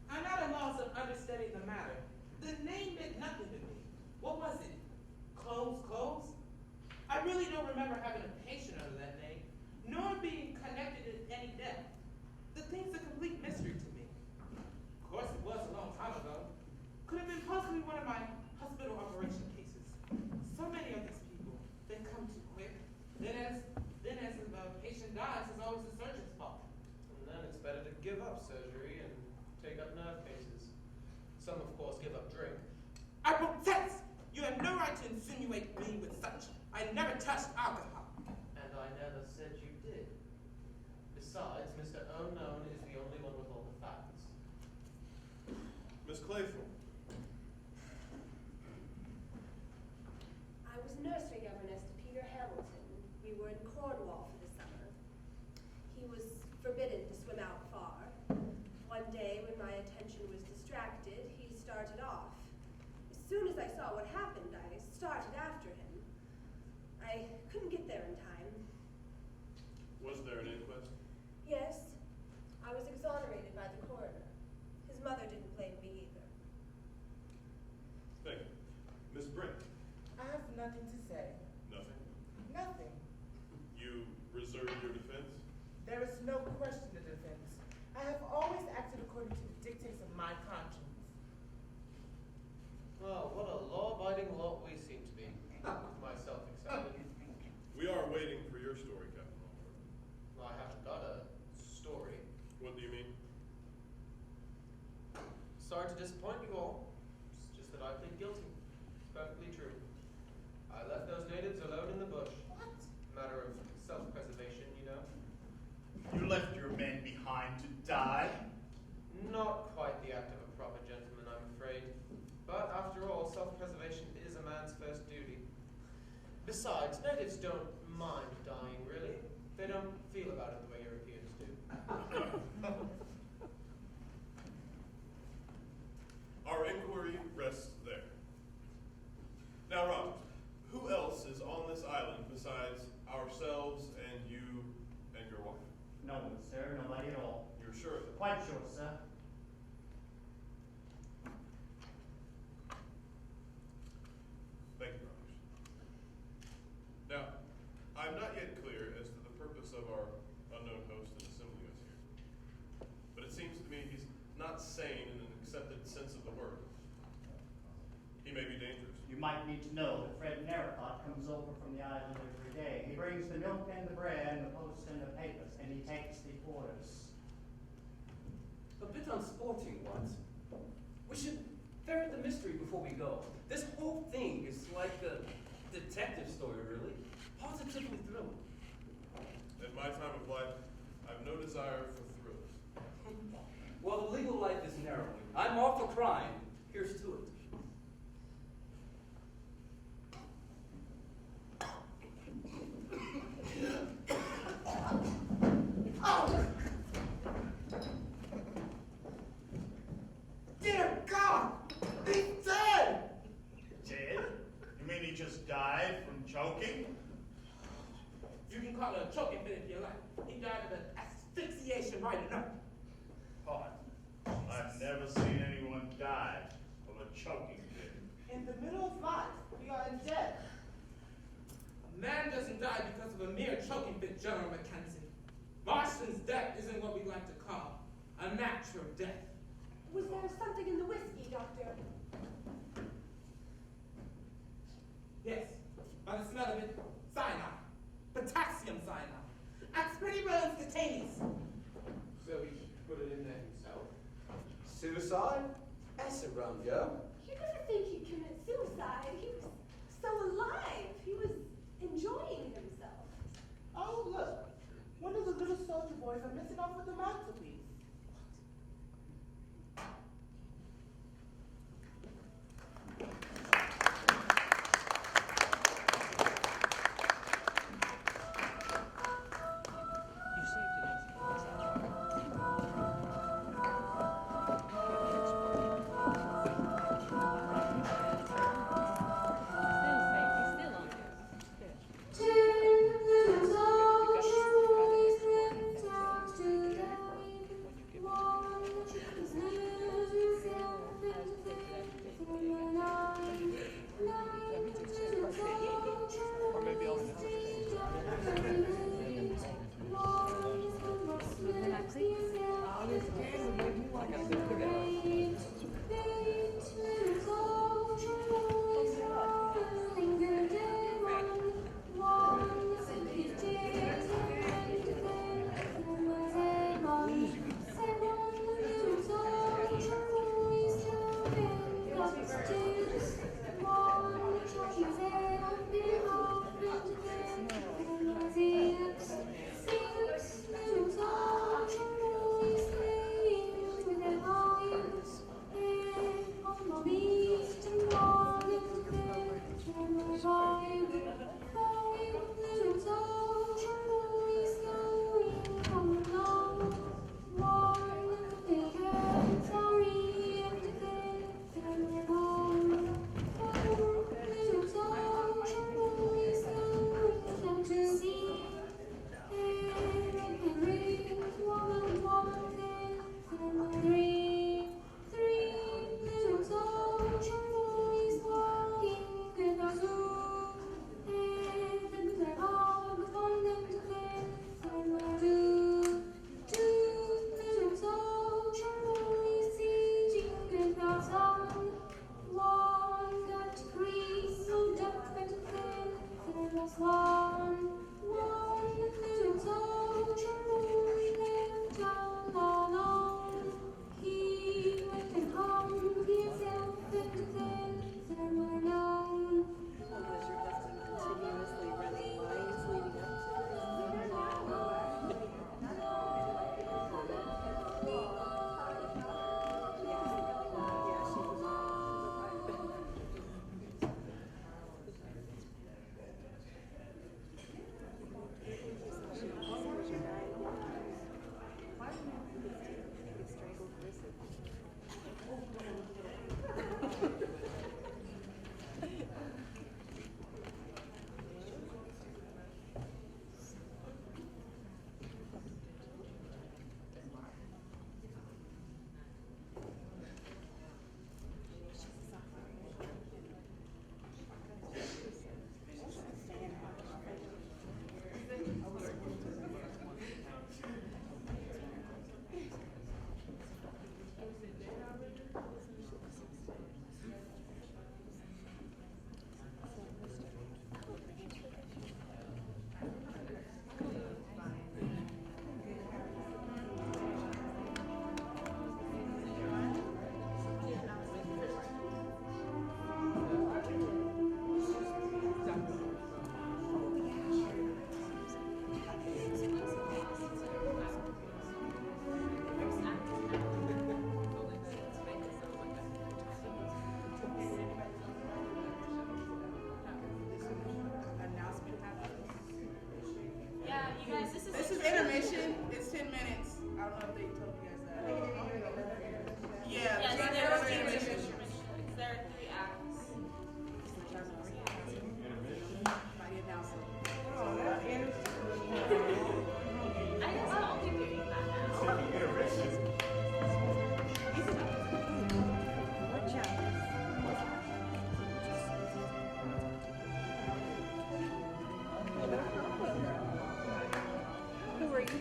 I'm at a loss of understanding the matter. The name meant nothing to me. What was it? Clothes? I really don't remember having a patient under that name, nor being connected in any depth. The thing's a complete mystery to me. Of course, it was a long time ago. Could have been possibly one of my hospital operation cases. So many of these people, they come too quick. Then as the patient dies, it's always the surgeon's fault. And then it's better to give up surgery and take up nerve cases. Some, of course, give up drink. I protest! You have no right to insinuate me with such. I never touched alcohol. And I never said you did. Besides, Mr. Unknown is the only one with all the facts. Miss Claythorne. I was nursery governess to Peter Hamilton. We were in Cornwall for the summer. He was forbidden to swim out far. One day, when my attention was distracted, he started off. As soon as I saw what happened, I started after him. I couldn't get there in time. Was there an inquest? Yes, I was exonerated by the coroner. His mother didn't blame me either. Thank you. Miss Brent. I have nothing to say. Nothing. Nothing. You reserved your defense? There is no question of defense. I have always acted according to the dictates of my conscience. Well, what a law-abiding lot we seem to be. Myself excepted. We are waiting for your story, Captain Longford. I haven't got a story. What do you mean? Sorry to disappoint you all. It's just that I plead guilty. Perfectly true. I left those natives alone in the bush. What? Matter of self-preservation, you know. You left your men behind to die? Not quite the act of a proper gentleman, I'm afraid. But after all, self-preservation is a man's first duty. Besides, natives don't mind dying, really. They don't feel about it the way Europeans do. Our inquiry rests there. Now, Robert, who else is on this island besides ourselves and you and your wife? No one, sir. Nobody at all. You're sure of that? Quite sure, sir. Thank you, Robert. Now, I'm not yet clear as to the purpose of our unknown host in assembling us here. But it seems to me he's not sane in an accepted sense of the word. He may be dangerous. You might need to know that Fred Narracott comes over from the island every day. He brings the milk and the bread and the post and the papers, and he takes the orders. A bit unsporting, what? We should ferret the mystery before we go. This whole thing is like a detective story, really. Positively thrilling. At my time of life, I've no desire for thrills. Well, the legal life is narrowing. I'm all for crime. Here's to it. Dear God! He's dead! Dead? You mean he just died from choking? You can call it a choking fit if you like. He died of an accident. right enough. Pardon. I've never seen anyone die of a choking fit. In the middle of life, we are in debt. A man doesn't die because of a mere choking fit, General Mackenzie. Marston's death isn't what we like to call a natural death. Was there something in the whiskey, Doctor? Yes, by the smell of it, cyanide. Potassium cyanide. Aspirity runs contains. So he put it in there himself. Suicide? Acid run, yo. You didn't think he'd commit suicide. He was so alive. He was enjoying himself. Oh, look. One of the little soldier boys are missing off of the mantelpiece.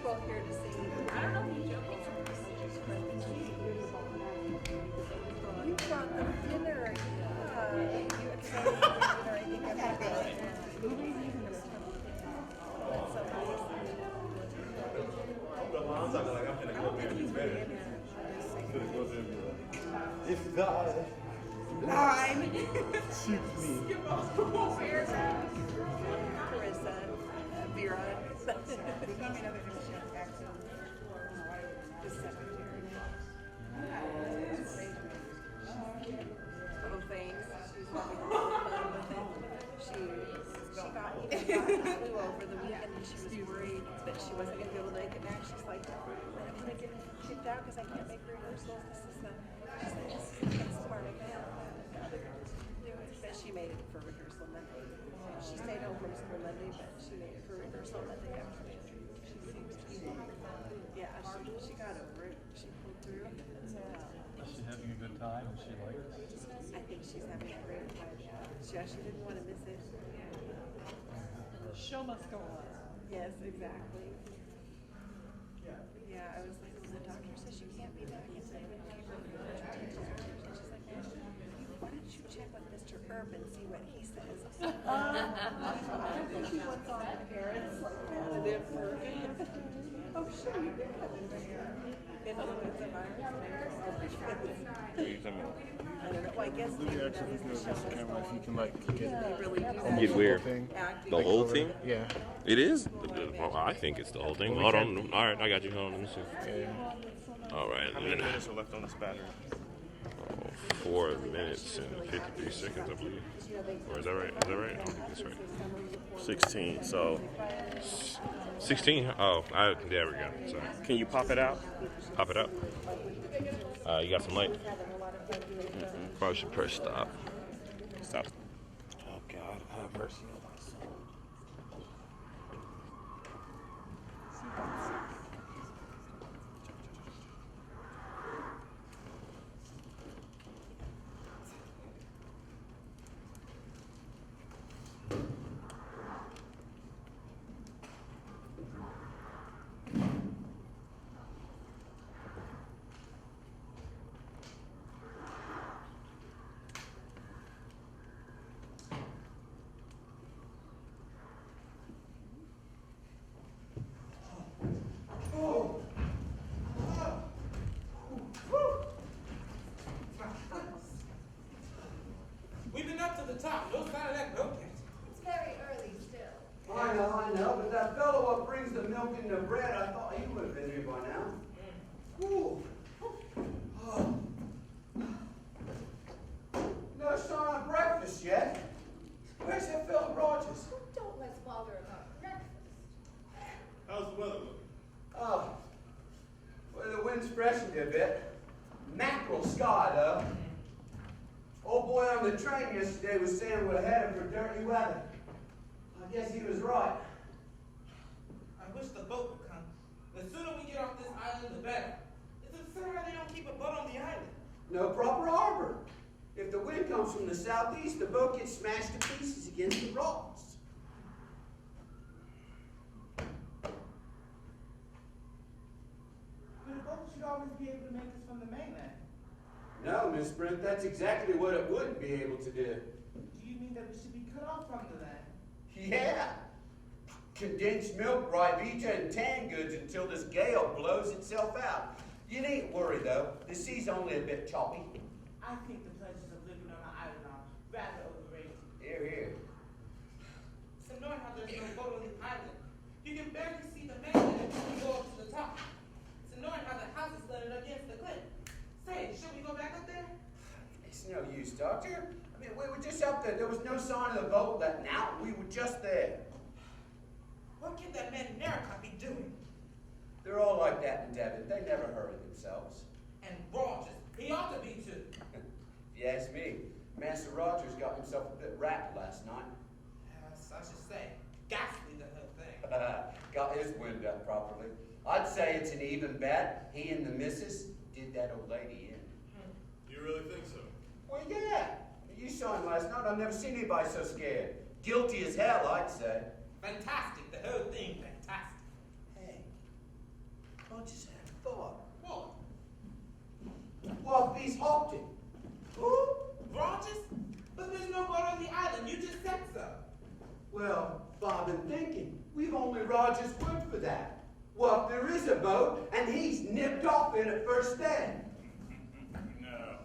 people here to see you. I don't know if you joking. You brought them dinner. Yeah. You excited for dinner? I think I've had that. Movies even that's so Like I'm gonna go there and be better. If God Line. shoot me. Carissa, Vera. There's gonna be another image action. The secretary. Little things. She's having a little fun with it. She flew over the weekend and she was worried that she wasn't going to be able to make it back. She's like, I'm going to get kicked out because I can't make rehearsals. This is the best part of it. But she made it for rehearsal Monday. She stayed home from school Monday, but she made it for rehearsal Monday afternoon. She seems to be, yeah, she got over it. She pulled through. Is she having a good time? Is she like it? I think she's having a great time. Yeah, she didn't want to miss it. The show must go on. Yes, exactly. Yeah, I was like, well, the doctor says you can't be back in time. She's like, why don't you check with Mr. Herb and see what he says? I don't think he wants on the parents. Oh, sure, you did come in here. Influenza virus. I don't know. Well, I guess maybe that is the show must go on. You can like They really do that. Get weird. Acting. The whole thing? Yeah. It is? Well, I think it's the whole thing. Hold on. All right, I got you. Hold on. Let me see. All right. How many minutes are left on this battery? 4 minutes and 53 seconds, I believe. Or is that right? Is that right? I don't think that's right. 16. So 16? Oh, there we go. Sorry. can you pop it out? Pop it up. You got some light? Probably should press stop. Stop. Oh God, have mercy on my soul. We've been up to the top. No sign of that milk yet. It's very early still. I know, but that fellow what brings the milk and the bread, I thought he would have been here by now. Ooh. Oh. No sign of breakfast yet. Where's that fellow Rogers? Don't let's bother about breakfast. How's the weather looking? Oh. Well, the wind's freshened a bit. Mackerel sky, though. Old boy on the train yesterday was saying we're headed for dirty weather. I guess he was right. I wish the boat would come. The sooner we get off this island, the better. It's absurd how they don't keep a boat on the island. No proper harbor. If the wind comes from the southeast, the boat gets smashed to pieces against the rocks. But the boat should always be able to make us from the mainland. No, Miss Brent, that's exactly what it wouldn't be able to do. Do you mean that we should be cut off from the land? Yeah. Condensed milk, Ribita, and tan goods until this gale blows itself out. You needn't worry, though. The sea's only a bit choppy. I think the pleasures of living on an island are rather overrated. Here, here. It's annoying how there's no boat on the island. You can barely see the mainland until you go up to the top. It's annoying how the house is letting against the cliff. Say, should we go back up there? It's no use, Doctor. I mean, we were just up there. There was no sign of the boat letting out. We were just there. What can that man Narracott be doing? They're all like that in Devon. They never hurry themselves. And Rogers, he ought to be too. If you ask me, Master Rogers got himself a bit rattled last night. Yes, I should say, ghastly the whole thing. Got his wind up properly. I'd say it's an even bet. He and the missus did that old lady in. Do you really think so? Well, yeah. You saw him last night. I've never seen anybody so scared. Guilty as hell, I'd say. Fantastic, the whole thing fantastic. Hey, I just had a thought. What? Well, he's hopped it. Who? Rogers? But there's no boat on the island. You just said so. Well, Bob, been thinking. We've only Roger's word for that. Well, if there is a boat, and he's nipped off in it first thing. No.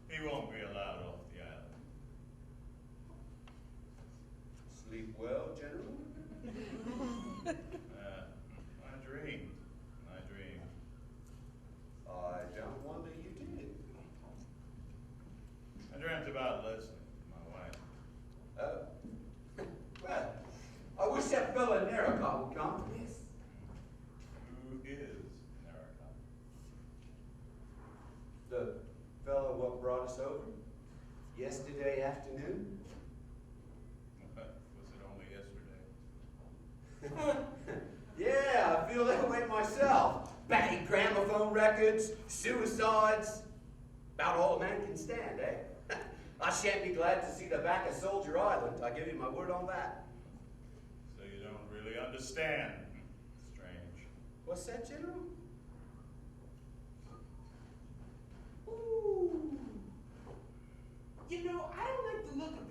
He won't be allowed off the island. Sleep well, General? I dreamed. I don't wonder you did. I dreamt about Leslie, my wife. Oh. Well, I wish that fella Narracott would come. Yes. Who is Narracott? The fellow what brought us over yesterday afternoon. Was it only yesterday? Yeah, I feel that way myself. Banging gramophone records, suicides. About all a man can stand, eh? I shan't be glad to see the back of Soldier Island. I give you my word on that. So you don't really understand. Strange. What's that, General? Ooh. You know, I don't like the look of him.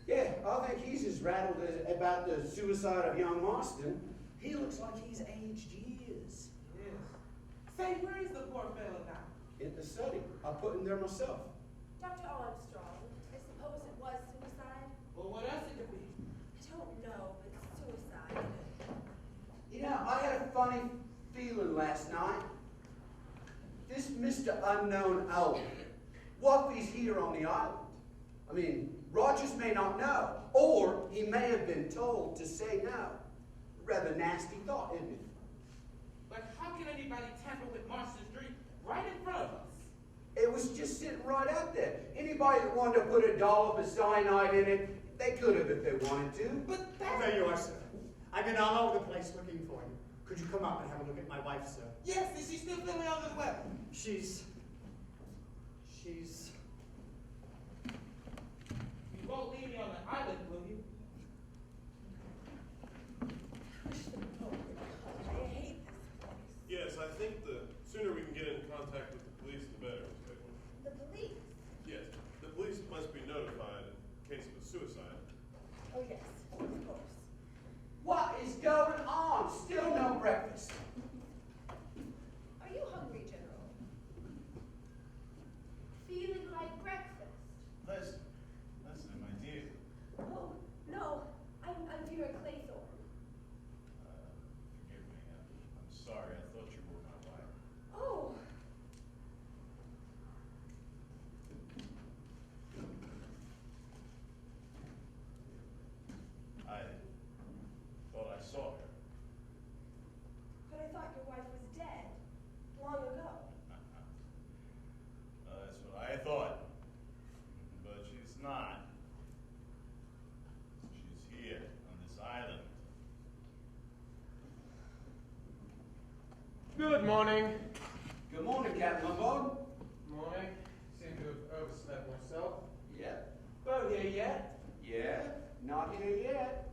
Yeah, I think he's as rattled about the suicide of young Marston. He looks like he's aged years. Yes. Say, where is the poor fellow now? In the study. I put him there myself. Dr. Armstrong, I suppose it was suicide? Well, what else it could be? I don't know, but suicide. You know, I had a funny feeling last night. This Mr. Unknown Owl, what if he's here on the island? I mean, Rogers may not know, or he may have been told to say no. Rather nasty thought, isn't it? But how can anybody tamper with Marston's dream right in front of us? It was just sitting right out there. Anybody that wanted to put a dollop of cyanide in it, they could have if they wanted to. But There you are, sir. I've been all over the place looking for you. Could you come up and have a look at my wife, sir? yes, is she still feeling under the weather? She's... You won't leave me on the island, will you? I hate this place. Yes, I think the sooner we can get in contact with the police, the better. The police? Yes, the police must be notified in case of a suicide. Oh, yes, of course. What is going on? Still no breakfast. Are you hungry, General? Feeling like breakfast? Leslie, my dear. Oh, no, I'm Vera Claythorne. Forgive me. I'm sorry. I thought you were my wife. Oh, I thought I saw her. but I thought your wife was dead long ago. That's what I thought. But she's not. She's here on this island. Good morning. Good morning, Captain Lombard. Morning. Seem to have overslept myself. Yeah. Boat here yet? Yeah, not here yet.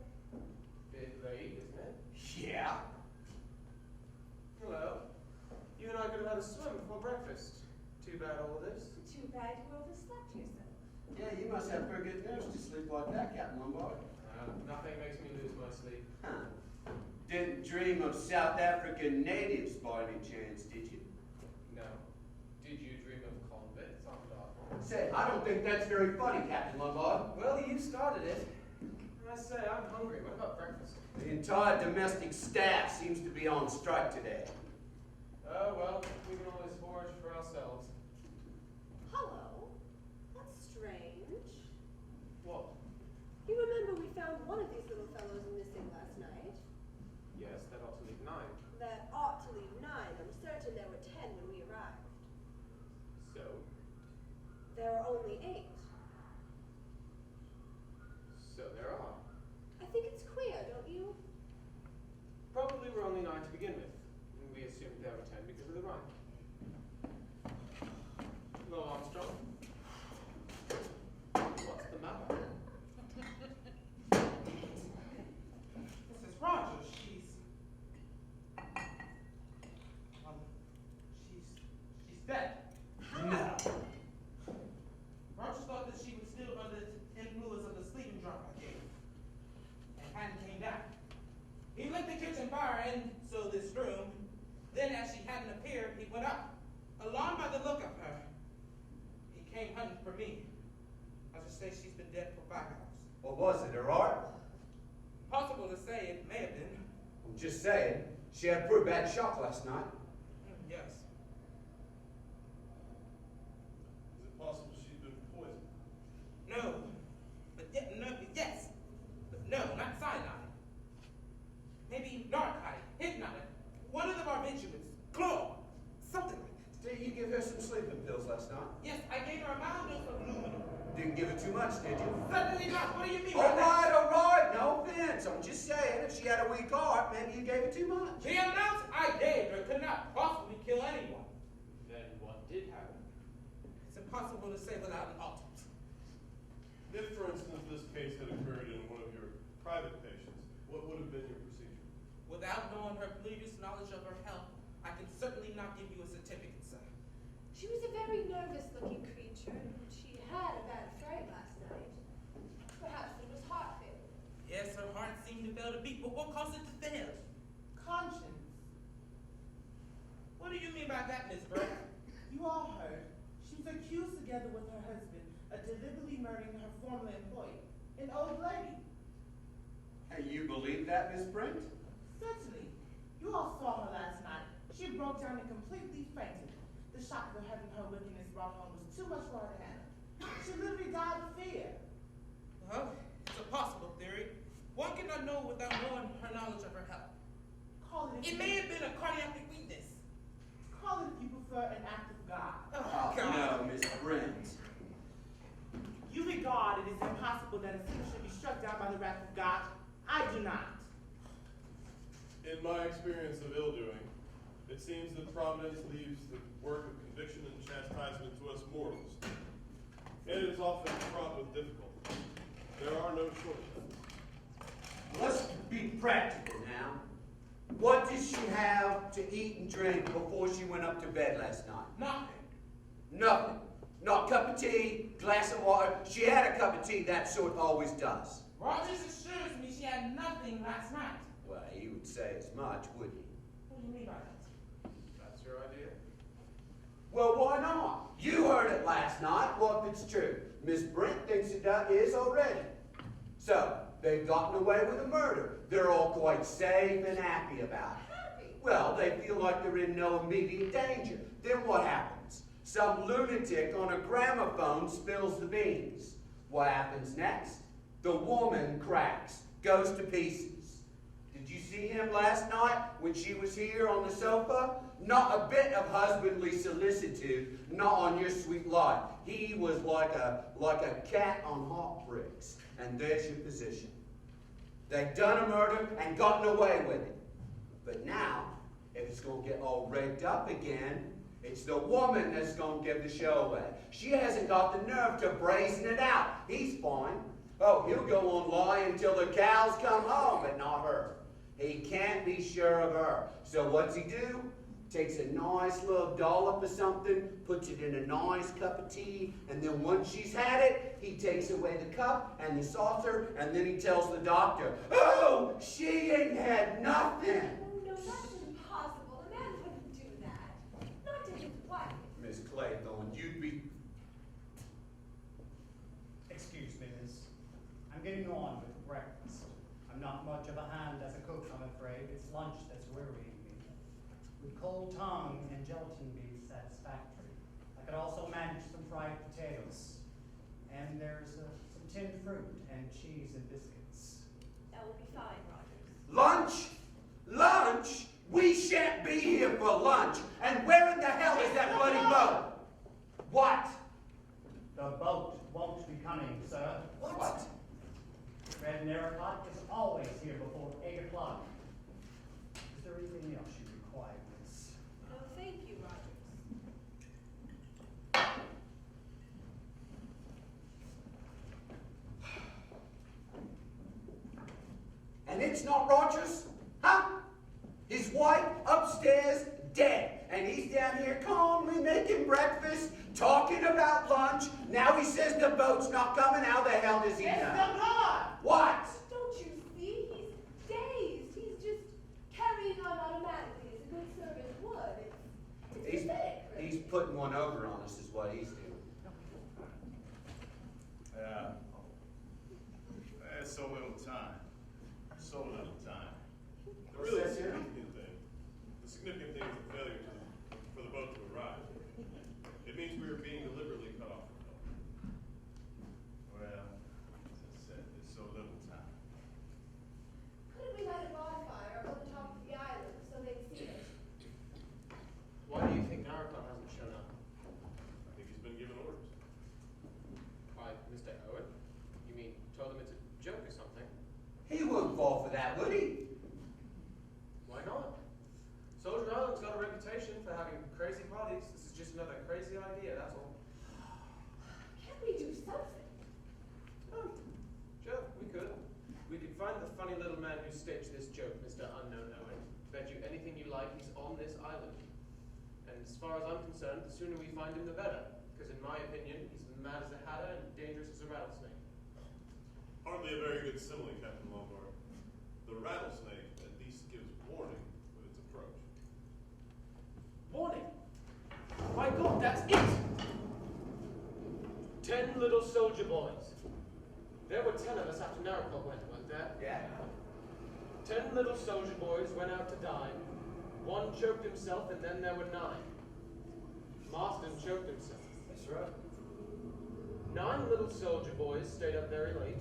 Bit late, isn't it? Yeah. Hello. You and I could have had a swim before breakfast. Too bad all of this. Too bad you overslept yourself. Yeah, you must have pretty good nerves to sleep like that, Captain Lombard. Nothing makes me lose my sleep. Huh. Didn't dream of South African natives by any chance, did you? No. Did you dream of convicts on Dartmoor? Say, I don't think that's very funny, Captain Lombard. Well, you started it. I say, I'm hungry. What about breakfast? The entire domestic staff seems to be on strike today. Oh, well, we can always forage for ourselves. Hello. That's strange. What? You remember we found one of these little fellows missing last night? Yes, that ought to leave 9. That ought to leave 9. I'm certain there were 10 when we arrived. So? There are only 8. So there are. I think it's queer, don't you? Probably were only 9 to begin with. And we assumed there were 10 because of the rhyme. Hello, Armstrong. What's the matter? Mrs. Rogers, she's... into this room. Then, as she hadn't appeared, he went up. Alarmed by the look of her, he came hunting for me. I should say she's been dead for 5 hours. What was it, her art? Possible to say it may have been. I'm just saying, she had a pretty bad shock last night. Yes. Is it possible she's been poisoned? No. Yes. But no, not cyanide. Maybe narcotic, hypnotic. One of the barbiturates. Chlor. Something like that. Did you give her some sleeping pills last night? Yes, I gave her a mild dose of aluminum. Didn't give her too much, did you? Certainly not. What do you mean All by that? right, all right. No offense. I'm just saying, if she had a weak heart, maybe you gave her too much. The amount I gave her could not possibly kill anyone. Then what did happen? It's impossible to say without an autopsy. If, for instance, this case had occurred in one of your private patients, what would have been your procedure? Without knowing her previous knowledge of her health, I can certainly not give you a certificate, sir. She was a very nervous-looking creature, and she had a bad fright last night. Perhaps it was heart failure. Yes, her heart seemed to fail to beat, but what caused it to fail? Conscience. What do you mean by that, Miss Brett? You all heard. She was accused together with her husband of deliberately murdering her former employee, an old lady. Hey, you believe that, Miss Brent? Certainly. You all saw her last night. She broke down and completely fainted. The shock of having her wickedness brought home was too much for her to handle. She literally died of fear. Well, it's a possible theory. One cannot know without knowing her knowledge of her health. Call it It may have been a cardiac weakness. Call it if you prefer an act of God. Oh, God. No, Miss Brent. You regard it as impossible that a sinner should be struck down by the wrath of God. I do not. In my experience of ill-doing, it seems that providence leaves the work of conviction and chastisement to us mortals. And it is often fraught with difficulty. There are no shortcuts. Let's be practical now. What did she have to eat and drink before she went up to bed last night? Nothing. Nothing. Not a cup of tea, glass of water. She had a cup of tea, that sort always does. Rogers assures me she had nothing last night. Well, he would say as much, wouldn't he? What do you mean by that? That's your idea? Well, why not? You heard it last night. Well, if it's true, Miss Brent thinks it is already. So, they've gotten away with a murder. They're all quite safe and happy about it. Happy? Well, they feel like they're in no immediate danger. Then what happens? Some lunatic on a gramophone spills the beans. What happens next? The woman cracks, goes to pieces. Did you see him last night when she was here on the sofa? Not a bit of husbandly solicitude, not on your sweet life. He was like a cat on hot bricks. And there's your position. They've done a murder and gotten away with it. But now, if it's going to get all rigged up again, it's the woman that's going to give the show away. She hasn't got the nerve to brazen it out. He's fine. Oh, he'll go on lying until the cows come home, but not her. He can't be sure of her. So what's he do? Takes a nice little dollop of something, puts it in a nice cup of tea, and then once she's had it, he takes away the cup and the saucer, and then he tells the doctor, "Oh, she ain't had nothing." Oh, no, that's impossible. A man wouldn't do that. Not to his wife. Miss Claythorne, you'd be... Excuse me, miss. I'm getting on with breakfast. I'm not much of a hand as a cook, I'm afraid. It's lunch that's worrying me. Would cold tongue and gelatin be satisfactory? I could also manage some fried potatoes. And there's some tinned fruit and cheese and biscuits. That will be fine, Rogers. Lunch? Lunch? We shan't be here for lunch. And where in the hell is that bloody boat? What? The boat won't be coming, sir. What? Red Narracot is always here before 8 o'clock. Is there anything else you require, miss? No, thank you, Rogers. And it's not Rogers? Huh? His wife upstairs dead. And he's down here calmly making breakfast, talking about lunch. Now he says the boat's not coming. How the hell does he It's know? the blood! What? Don't you see? He's dazed. He's just carrying on putting one over on us is what he's doing. Yeah. There's so little time. So little time. The really significant thing is the failure for the boat to arrive. It means we are being deliberately cut off from help. Well, as I said, there's so little time. Couldn't we light a bonfire up on the top of the island so they'd see it? Why do you think Naricon hasn't shown up? I think he's been given orders. By Mr. Owen? You mean told him it's a joke or something? He wouldn't fall for that, would he? Why not? Soldier Island's got a reputation for having crazy parties. This is just another crazy idea, that's all. Can't we do something? Oh, sure, we could. We could find the funny little man who staged this joke, Mr. Unknown Owen. Bet you anything you like, he's on this island. And as far as I'm concerned, the sooner we find him, the better. Because in my opinion, he's mad as a hatter and dangerous as a rattlesnake. Hardly a very good simile, Captain Lombard. The rattlesnake at least gives warning with its approach. Warning! My God, that's it! 10 little soldier boys. There were 10 of us after Naricon went, weren't there? Yeah. 10 little soldier boys went out to dine. One choked himself, and then there were 9. Marston choked himself. That's right. 9 little soldier boys stayed up very late.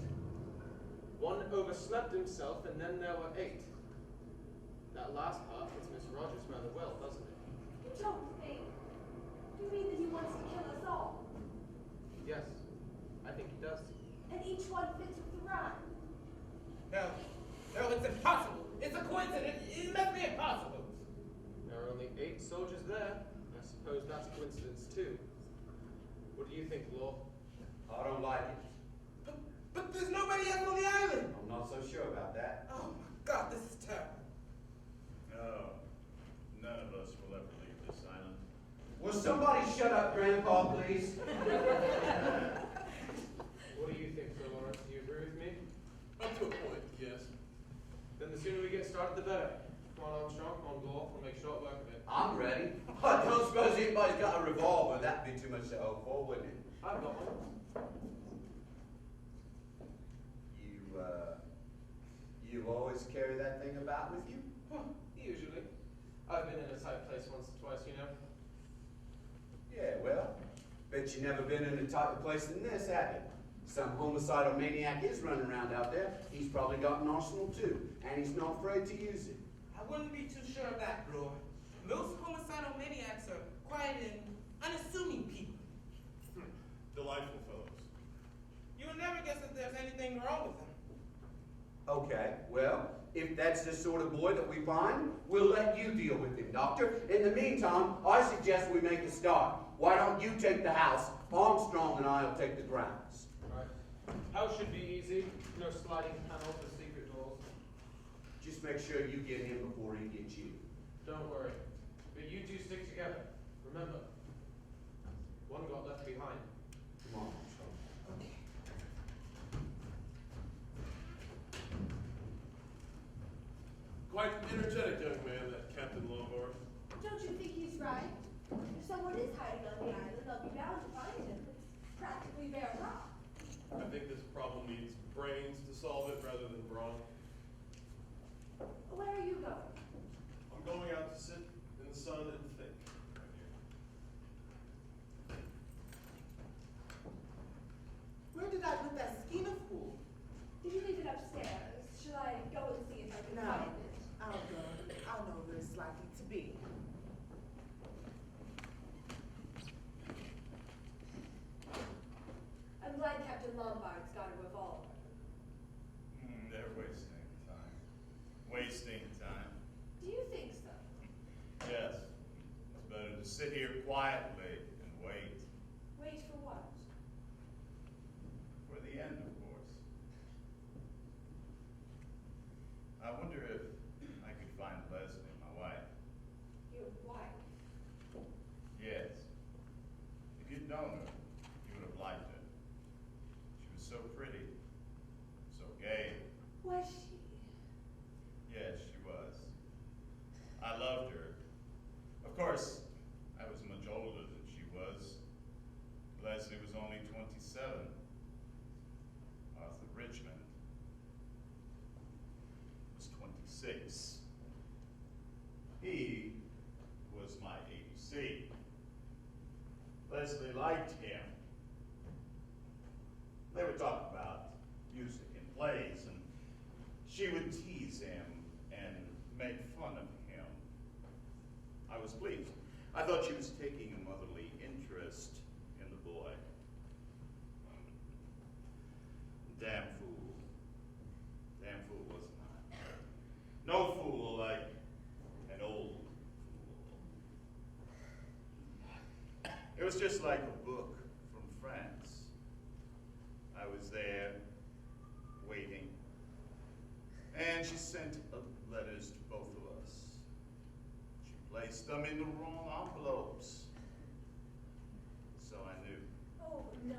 One overslept himself, and then there were 8. That last part fits Miss Rogers rather well, doesn't it? You don't think. Do you mean that he wants to kill us all? Yes, I think he does. And each one fits with the rhyme? No, it's impossible. It's a coincidence. It must be impossible. There are only 8 soldiers there. I suppose that's a coincidence, too. What do you think, Law? I don't like it. But there's nobody else on the island. I'm not so sure about that. Oh my God, this is terrible. No, none of us will ever leave this island. Will somebody shut up, Grandpa, please? What do you think, Sir Lawrence? Do you agree with me? Up to a point, yes. Then the sooner we get started, the better. Come on, Armstrong, come on, Law. We'll make short work of it. I'm ready. I don't suppose anybody's got a revolver. That'd be too much to hope for, wouldn't it? I've got one. You always carry that thing about with you? Well, usually. I've been in a tight place once or twice, you know. Yeah, well, bet you never been in a tighter place than this, have you? Some homicidal maniac is running around out there. He's probably got an arsenal too, and he's not afraid to use it. I wouldn't be too sure of that, Lord. Most homicidal maniacs are quiet and unassuming people. Delightful fellows. You'll never guess if there's anything wrong with them. Okay, well, if that's the sort of boy that we find, we'll let you deal with him, Doctor. In the meantime, I suggest we make a start. Why don't you take the house, Armstrong and I'll take the grounds. Right. House should be easy. No sliding panels or secret doors. Just make sure you get him before he gets you. Don't worry. But you two stick together. Remember, one got left behind. Come on, Armstrong. Okay. Quite an energetic young man, that Captain Lombard. Don't you think he's right? If someone is hiding on the island, they'll be bound to find him. It's practically bare rock. I think this problem needs brains to solve it rather than brawn. Where are you going? I'm going out to sit in the sun and think. Where did I put that skein of wool? Did you leave it upstairs? Shall I go and see if I can No, find it? I'll go. I'll know where it's likely to be. I'm glad Captain Lombard's got a revolver. They're wasting time. Wasting time. Do you think so? Yes. It's better to sit here quietly and wait. Wait for what? For the end, of course. I wonder if I could find Leslie, my wife. Your wife? Yes. If you'd known her, you would have liked her. She was so pretty, so gay. Was she? Yes, she was. I loved her. Of course, I was much older than was pleased. I thought she was taking a motherly interest in the boy. Damn fool. Damn fool, wasn't I? No fool like an old fool. It was just like a book from France. I was there, waiting, and she sent letters to both of us. She placed them in the wrong envelopes. So I knew. Oh, no.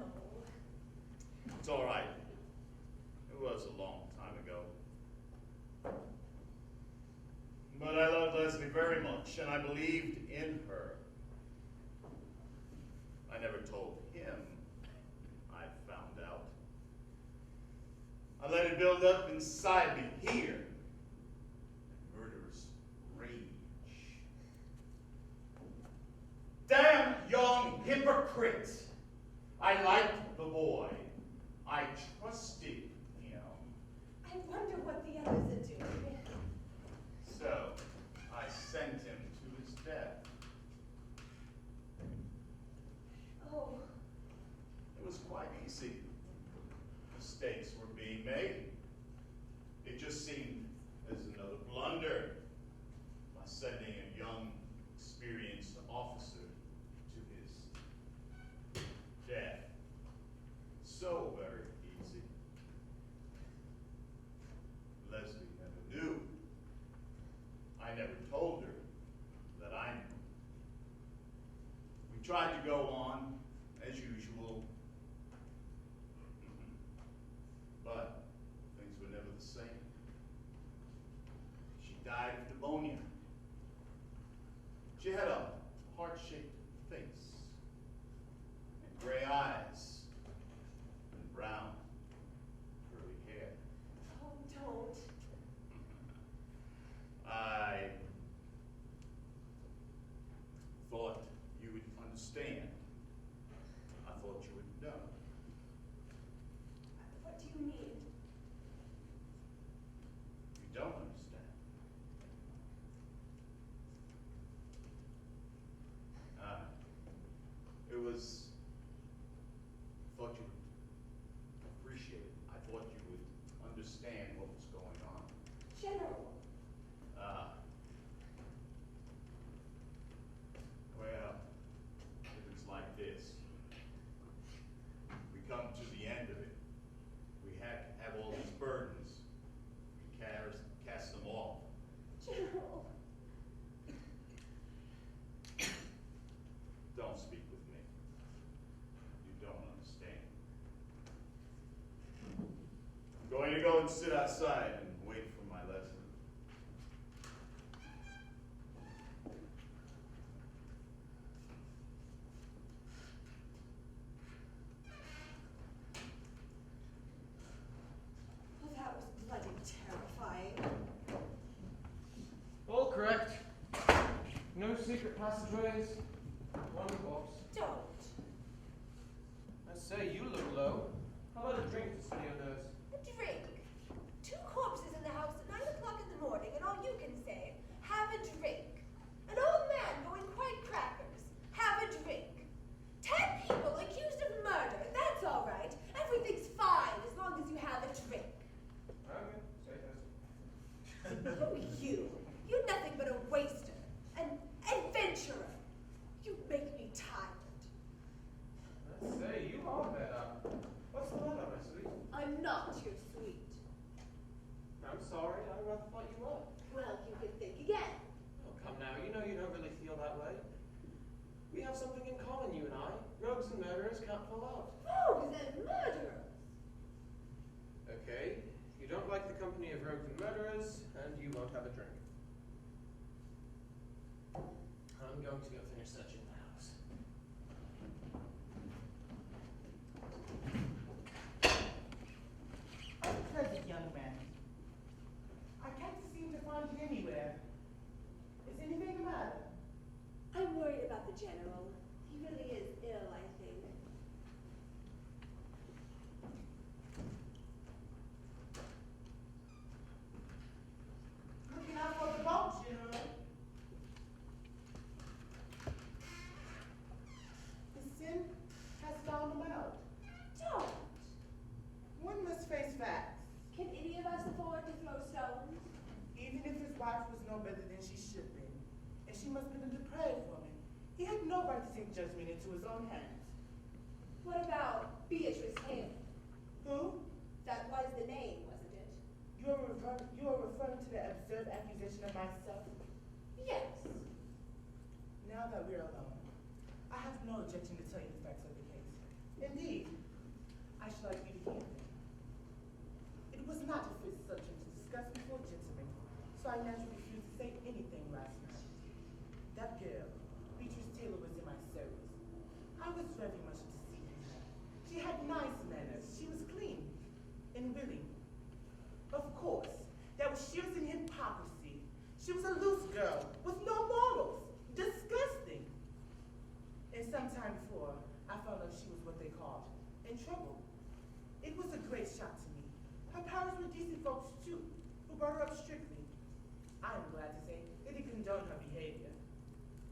It's all right. It was a long time ago. But I loved Leslie very much, and I believed in her. I never told him. I found out. I let it build up inside me here. Murderous rage. Damn young hypocrite! I liked the boy. I trusted him. I wonder what the others are doing. So, I sent him to his death. Oh, It was quite easy. Mistakes were being made. It just seemed as another blunder by sending a young, experienced officer to his death. So very easy. Leslie never knew. I never told her that I knew. We tried to go on as usual, but things were never the same. She died of pneumonia. She had a heart-shaped face, and gray eyes, and brown, curly hair. oh, don't. I thought you would understand. I thought you would know. What do you mean? You don't understand. It was, I thought you would appreciate it. I thought you would understand what was going on. General. Well, it was like this. We come to the end of it. We have all these burdens. We cast them off. General. Don't speak with me. You don't understand. I'm going to go and sit outside and wait for my lesson. Oh, that was bloody terrifying. All correct. No secret passageways. One corpse. Don't. I say, you look low. How about a drink to steady your nerves? A drink. 2 corpses in the house at 9 o'clock in the morning, and all you can say, have a drink. An old man going quite crackers. Have a drink. 10 people accused of murder. That's all right. Everything's fine as long as you have a drink. Okay, say this. Who are you? You're nothing but a waster. An adventurer. You make me tired. I say, you are better. What's the matter, my sweet? I'm not your sweet. I'm sorry, I rather thought you were. Well, you can think again. Oh, come now, you know you don't really feel that way. We have something in common, you and I. Rogues and murderers can't fall out. Rogues and murderers. Okay, you don't like the company of rogues and murderers, and you won't have a drink. I'm going to go finish searching the house. Unpleasant young man. I can't seem to find you anywhere. Is anything the matter? I'm worried about the general. He really is ill, I think. Looking out for the boat, General. must have been a depraved woman. He had no right to take judgment into his own hands. What about Beatrice Hale? Who? That was the name, wasn't it? You are referring to the absurd accusation of myself? Yes. Now that we're alone, I have no objection to tell you the facts of the case. Indeed, I should like you to hear them. It was not a fit subject to discuss before gentlemen, so I naturally refused to say anything last night. That girl, Beatrice Taylor, was in my service. I was very much deceived in her. She had nice manners. She was clean and willing. Of course, there was shears in hypocrisy. She was a loose girl with no morals. Disgusting. And some time before, I found out she was what they called in trouble. It was a great shock to me. Her parents were decent folks too, who brought her up strictly. I am glad to say they didn't condone her behavior.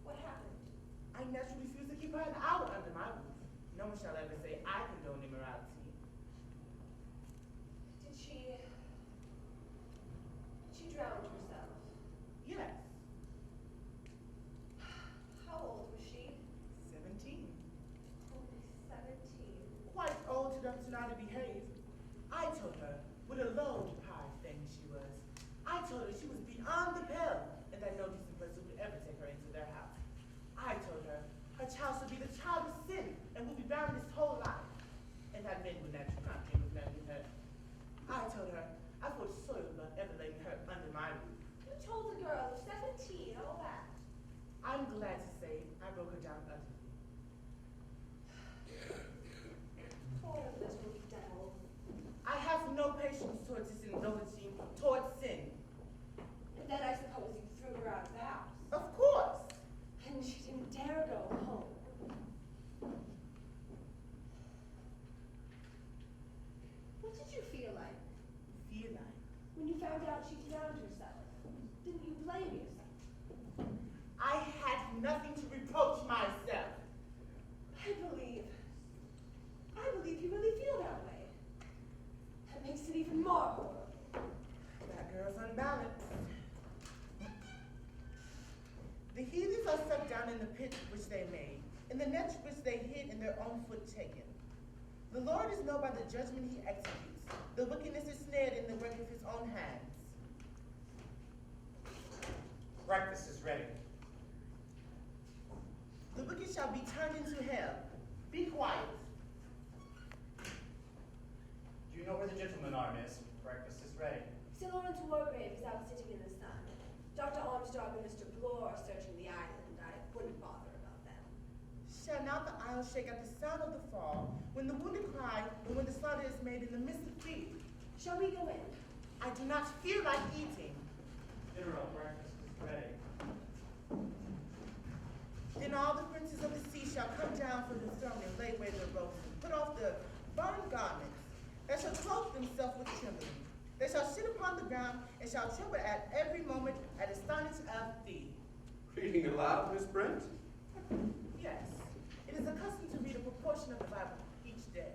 What happened? I naturally refused to keep her an hour under my roof. No one shall ever say I condone immorality. Did she drown herself? Yes. How old was she? 17. Only 17. Quite old enough to know how to behave. I told her what a low-deprived thing she was. I told her she was beyond the pale and that no decent person would ever take her into their house. I told her her child should be the child of sin and would be bound his whole life, and that men would naturally not dream of marrying her. I told her I thought soil about ever laying her under my roof. You told a girl of 17 all that. I'm glad to say I broke her down utterly. Poor little devil. I have no patience towards this indulging towards sin. And then I suppose you threw her out of the house. Of course. And she didn't dare go home. What did you feel like? Feel like? When you found out she drowned herself? Didn't you blame yourself? I had nothing to reproach myself. I believe you really feel that way. That makes it even more horrible. That girl's unbalanced. The heathens are sucked down in the pit which they made, in the nets which they hid and their own foot taken. The Lord is known by the judgment he executes. The wickedness is snared in the work of his own hands. Breakfast is ready. The wicked shall be turned into hell. Be quiet. Do you know where the gentlemen are, miss? Breakfast is ready. Sir Lawrence Wargrave is out sitting in the sun. Dr. Armstrong and Mr. Bloor are searching the island. I wouldn't bother about them. Shall not the isle shake at the sound of the fall, when the wounded cry, and when the slaughter is made in the midst of feet? Shall we go in? I do not feel like eating. General, breakfast is ready. Then all the princes of the sea shall come down from the throne and lay away their robes, and put off the burned garments. They shall clothe themselves with trembling. They shall sit upon the ground, and shall tremble at every moment at astonishment of thee. Reading aloud, Miss Brent? Yes, it is a custom to read a proportion of the Bible each day.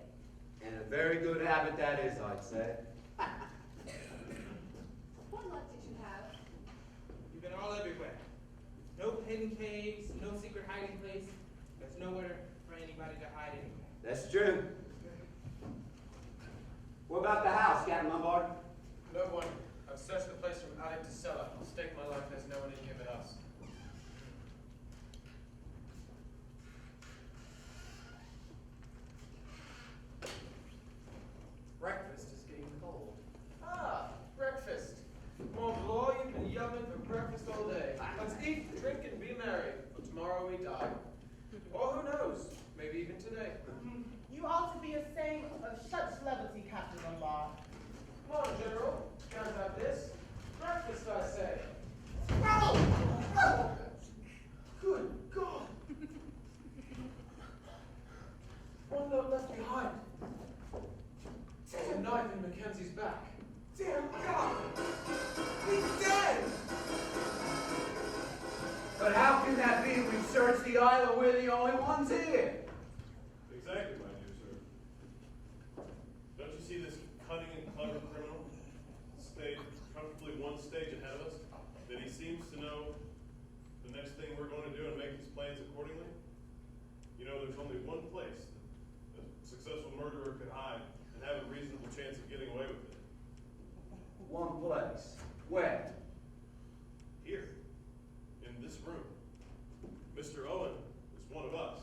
And a very good habit that is, I'd say. What luck did you have? You've been all everywhere. No hidden caves, no secret hiding place. There's nowhere for anybody to hide anywhere. That's true. What about the house, Captain Lombard? No one. I've searched the place from attic to cellar. I'll stake my life there's no one in here but us. Breakfast is getting cold. Ah, breakfast. Mon Bloor, you've been yelling for breakfast all day. Let's eat, drink, and be merry, for tomorrow we die. Or who knows, maybe even today. You ought to be ashamed of such levity, Captain Lombard. Come on, General. Can't have this. Breakfast, I say. Good God! One note left behind. There's a knife in Mackenzie's back. Dear God! He's dead! But how can that be? We've searched the island. We're the only ones here. Exactly, my dear sir. Don't you see this cunning and clever criminal? Stayed comfortably one stage ahead of us. That he seems to know the next thing we're You know, there's only one place that a successful murderer could hide and have a reasonable chance of getting away with it. One place. Where? Here. In this room. Mr. Owen is one of us.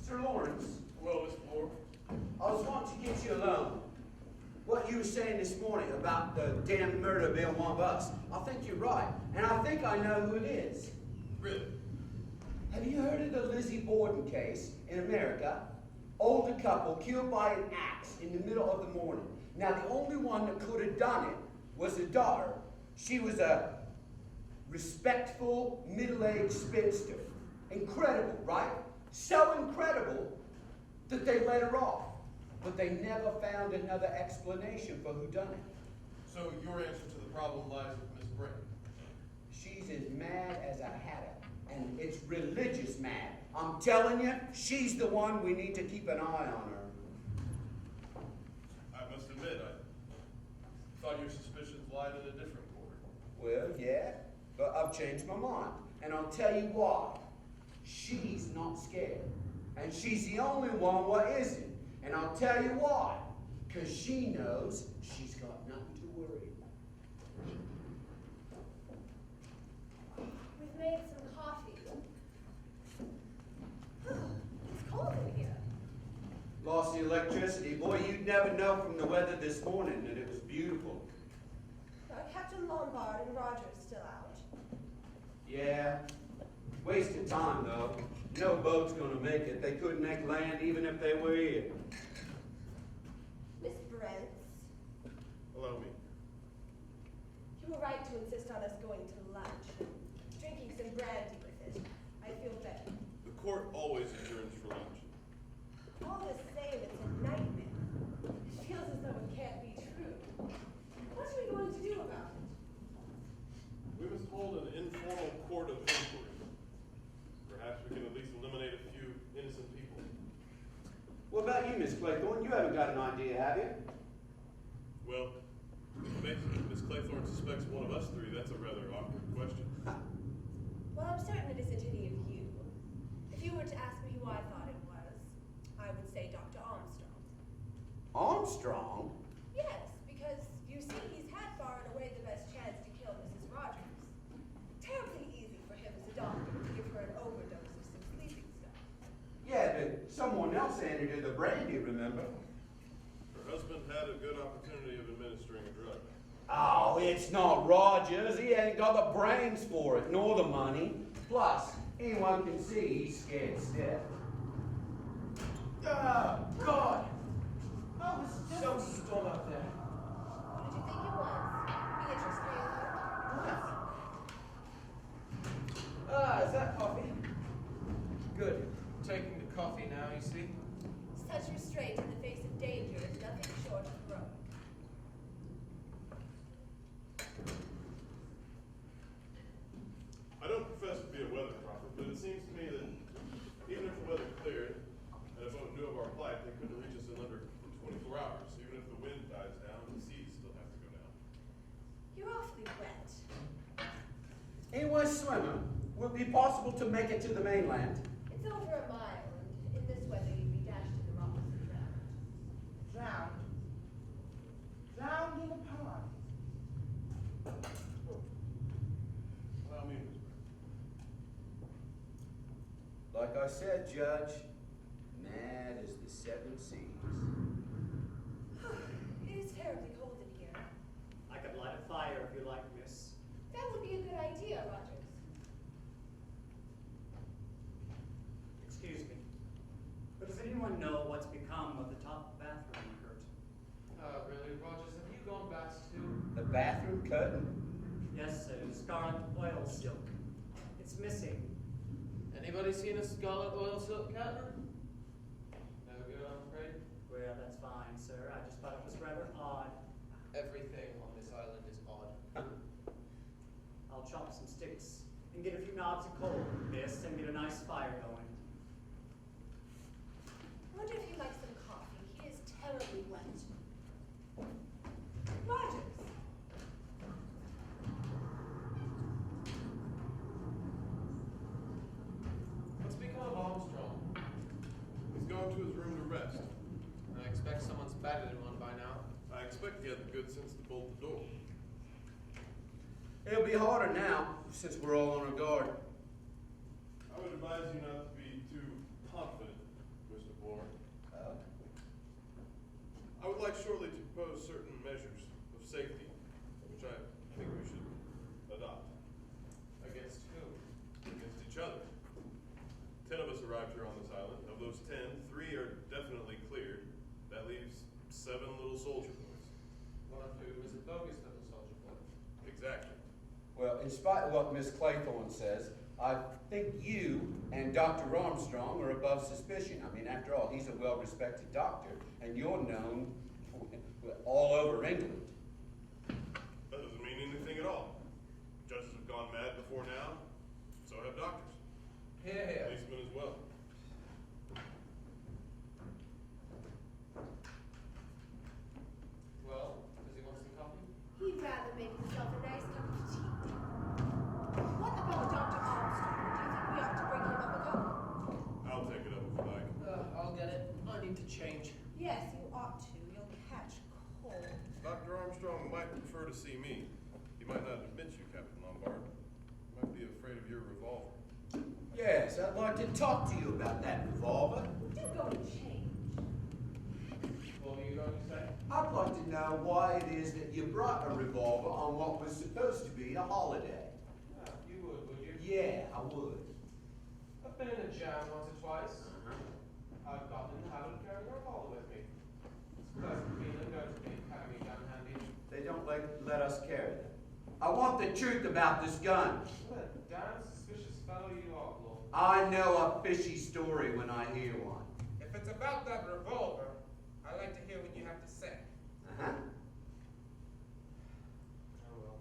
Sir Lawrence, Well, Mr. Moore, I was wanting to get you alone. What you were saying this morning about the damn murder being one of us, I think you're right. And I think I know who it is. really? Have you heard of the Lizzie Borden case in America? Older couple killed by an axe in the middle of the morning. Now, the only one that could have done it was the daughter. She was a respectful, middle-aged spinster. Incredible, right? So incredible that they let her off. But they never found another explanation for who done it. So your answer to the problem lies with Miss Brent. She's as mad as a hatter. And it's religious mad. I'm telling you, she's the one we need to keep an eye on her. I must admit, I thought your suspicions lied in a different court. Well, yeah, but I've changed my mind. And I'll tell you why. She's not scared. And she's the only one what isn't. And I'll tell you why. Because she knows she's got nothing to worry about. We've made some coffee. It's cold in here. Lost the electricity. Boy, you'd never know from the weather this morning that it was beautiful. Captain Lombard and Roger still out. Yeah. Waste of time, though. No boat's gonna make it. They couldn't make land even if they were here. Miss Brent, Allow me. you were right to insist on us going to lunch. Drinking some brandy with it. I feel better. The court always adjourns for lunch. All the same, it's a nightmare. It feels as though it can't be true. What are we going to do about it? We must hold an informal court of inquiry. Perhaps we can at least eliminate a few innocent people. What about you, Miss Claythorne? You haven't got an idea, have you? Well, if Miss Claythorne suspects one of us three, that's a rather awkward question. Well, I'm certain it isn't any of you. If you were to ask me who I thought it was, I would say Dr. Armstrong. Armstrong? Yes, because you see, he's had far and away the best chance to kill Mrs. Rogers. Terribly easy for him as a doctor to give her an overdose of some sleeping stuff. Yeah, but someone else handed her the brandy, remember? Her husband had a good opportunity of administering a drug. Oh, it's not Rogers. He ain't got the brains for it, nor the money. Plus, anyone can see he's scared stiff. Oh, God! Oh, it's just so storm out there. What did you think it was? Beatrice Taylor? Ah, is that coffee? Good. Taking the coffee now, you see. Such restraint in the face of danger is nothing short of heroic. I don't profess to be a weather prophet, but it seems to me that even if the weather cleared and a boat knew of our plight, they couldn't reach us in under 24 hours. Even if the wind dies down, the seas still have to go down. You're awfully wet. Anyone swimmer, would it be possible to make it to the mainland? It's over a mile, and in this weather you'd be dashed to the rocks and drowned. I said, Judge, mad as the seven seas. It is terribly cold in here. I could light a fire if you like, miss. That would be a good idea, Rogers. Excuse me. But does anyone know what's become of the top bathroom curtain? Really, Rogers, have you gone back to... The bathroom curtain? Yes, sir. Scarlet oil silk. It's missing. Anybody seen a scarlet oil silk curtain? No good, I'm afraid. Well, that's fine, sir. I just thought it was rather odd. Everything on this island is odd. I'll chop some sticks and get a few knobs of coal, miss, and get a nice fire going. I wonder if you'd like some coffee. He is terribly wet. Rogers! What's become of Armstrong? He's gone to his room to rest. I expect someone's battered him one by now. I expect he had the good sense to bolt the door. It'll be harder now, since we're all on our guard. I would advise you not to be too confident, Mr. Bloor. I would like shortly to propose certain measures of safety, which I think we should adopt. Against who? Against each other. 10 of us arrived here on this island. Of those 10, 3 are definitely cleared. That leaves 7 little soldier boys. One of whom is a bogus little soldier boy. Exactly. Well, in spite of what Miss Claythorne says, I think you and Dr. Armstrong are above suspicion. I mean, after all, he's a well-respected doctor, and you're known all over England. That doesn't mean anything at all. Judges have gone mad before now, so have doctors. Here, here. Policemen as well. Well, does he want some coffee? He'd rather make himself a nice cup of tea. What about Dr. Armstrong? Do you think we ought to bring him up a cup? I'll take it up if you like. I'll get it. I need to change. Yes, you ought to. You'll catch cold. Dr. Armstrong might prefer to see me. He might not admit you, Captain Lombard. He might be afraid of your revolver. Yes, I'd like to talk to you about that revolver. Do go and change. What were you going to say? I'd like to know why it is that you brought a revolver on what was supposed to be a holiday. You would you? Yeah, I would. I've been in a jam once or twice. I've gotten in the habit of carrying a revolver with me. It's a pleasant feeling going to the academy gun handy. They don't let us carry them. I want the truth about this gun. What a damn suspicious fellow you are, Lord. I know a fishy story when I hear one. If it's about that revolver, I like to hear what you have to say. Uh-huh. Oh well.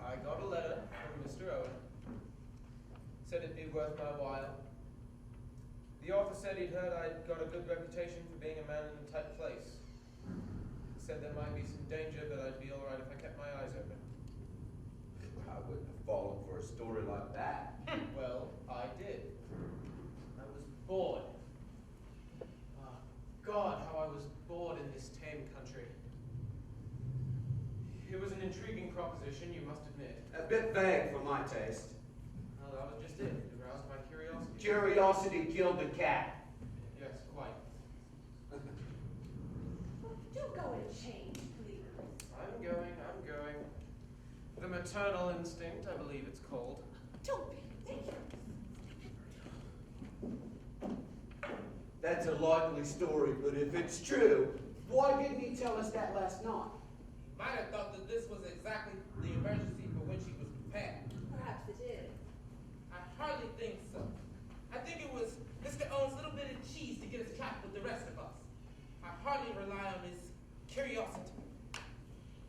I got a letter from Mr. Owen. Said it'd be worth my while. The author said he'd heard I'd got a good reputation for being a man in a tight place. He said there might be some danger, but I'd be alright if I kept my eyes open. I wouldn't have fallen for a story like that. Well, I did. I was bored. God, how I was bored in this tame country. It was an intriguing proposition, you must admit. A bit vague for my taste. Well, that was just it. It aroused my curiosity. Curiosity killed the cat. Yes, quite. Do go and change, please. I'm going. The maternal instinct, I believe it's called. Don't be ridiculous. That's a likely story, but if it's true, why didn't he tell us that last night? Might have thought that this was exactly the emergency for which he was prepared. Perhaps it is. I hardly think so. I think it was Mr. Owen's little bit of cheese to get us trapped with the rest of us. I hardly rely on his curiosity.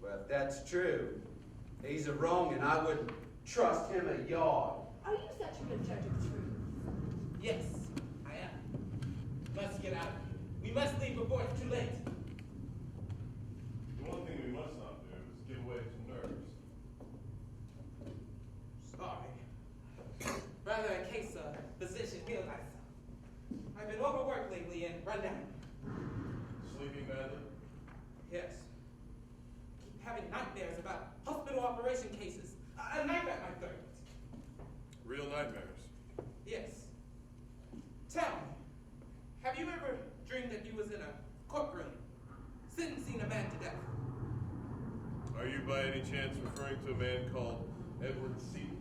Well, if that's true, he's a wrong and I wouldn't trust him a yard. Are you such a good judge of truth? Yes, I am. Let's get out of here. We must leave before it's too late. The one thing we must not do is give way to nerves. Sorry. Rather a case of physician heal thyself. I've been overworked lately and run down. Sleeping badly? Yes. Keep having nightmares about hospital operation cases. A nightmare, my third. Real nightmares. by any chance referring to a man called Edward Seaton?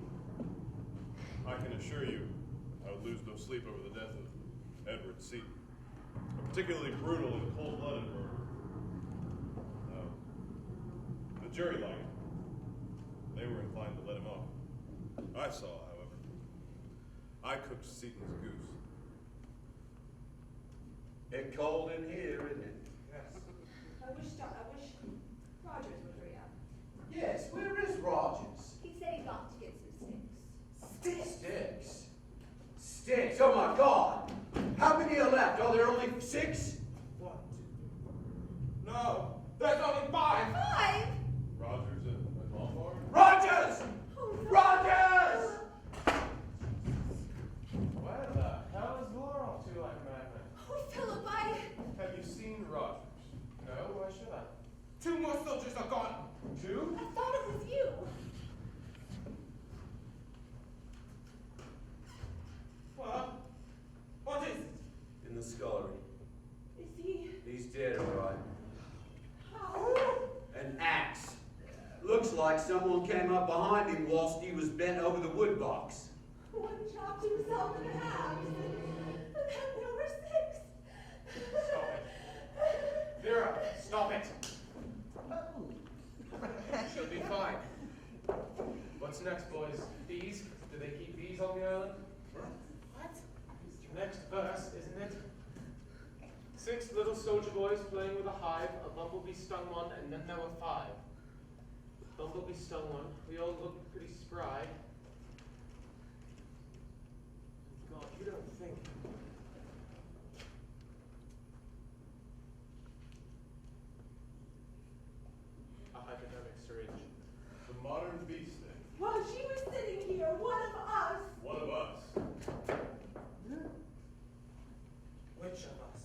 I can assure you, I would lose no sleep over the death of Edward Seaton. A particularly brutal and cold-blooded murder. The jury liked it. They were inclined to let him off. I saw, however. I cooked Seaton's goose. It's cold in here, isn't it? Yes. I wish Rogers would hurry up. Yes, where is Rogers? He said he's off to get some sticks. Sticks? Sticks, oh my God! How many are left? Are there only 6? 1, 2. No, there's only 5. 5? Rogers and Lombard? Rogers! Oh, no. Rogers! Where the hell is Laura off to like a madman? Oh, Philip, Have you seen Rogers? No, why should I? 2 more soldiers are gone. 2? I thought it was you. Well, what is it? In the scullery. Is he? He's dead, all right. How? An axe. Looks like someone came up behind him whilst he was bent over the wood box. One chopped himself in half. And then there were 6. Stop it. Vera, stop it. She'll be fine. What's next, boys? Bees? Do they keep bees on the island? What? Next verse, isn't it? 6 little soldier boys playing with a hive, a bumblebee stung one, and then there were 5. Bumblebee stung one. We all looked pretty spry. God, you don't think. A hypodermic syringe. The modern bee sting. While she was sitting here, one of us. One of us. Which of us?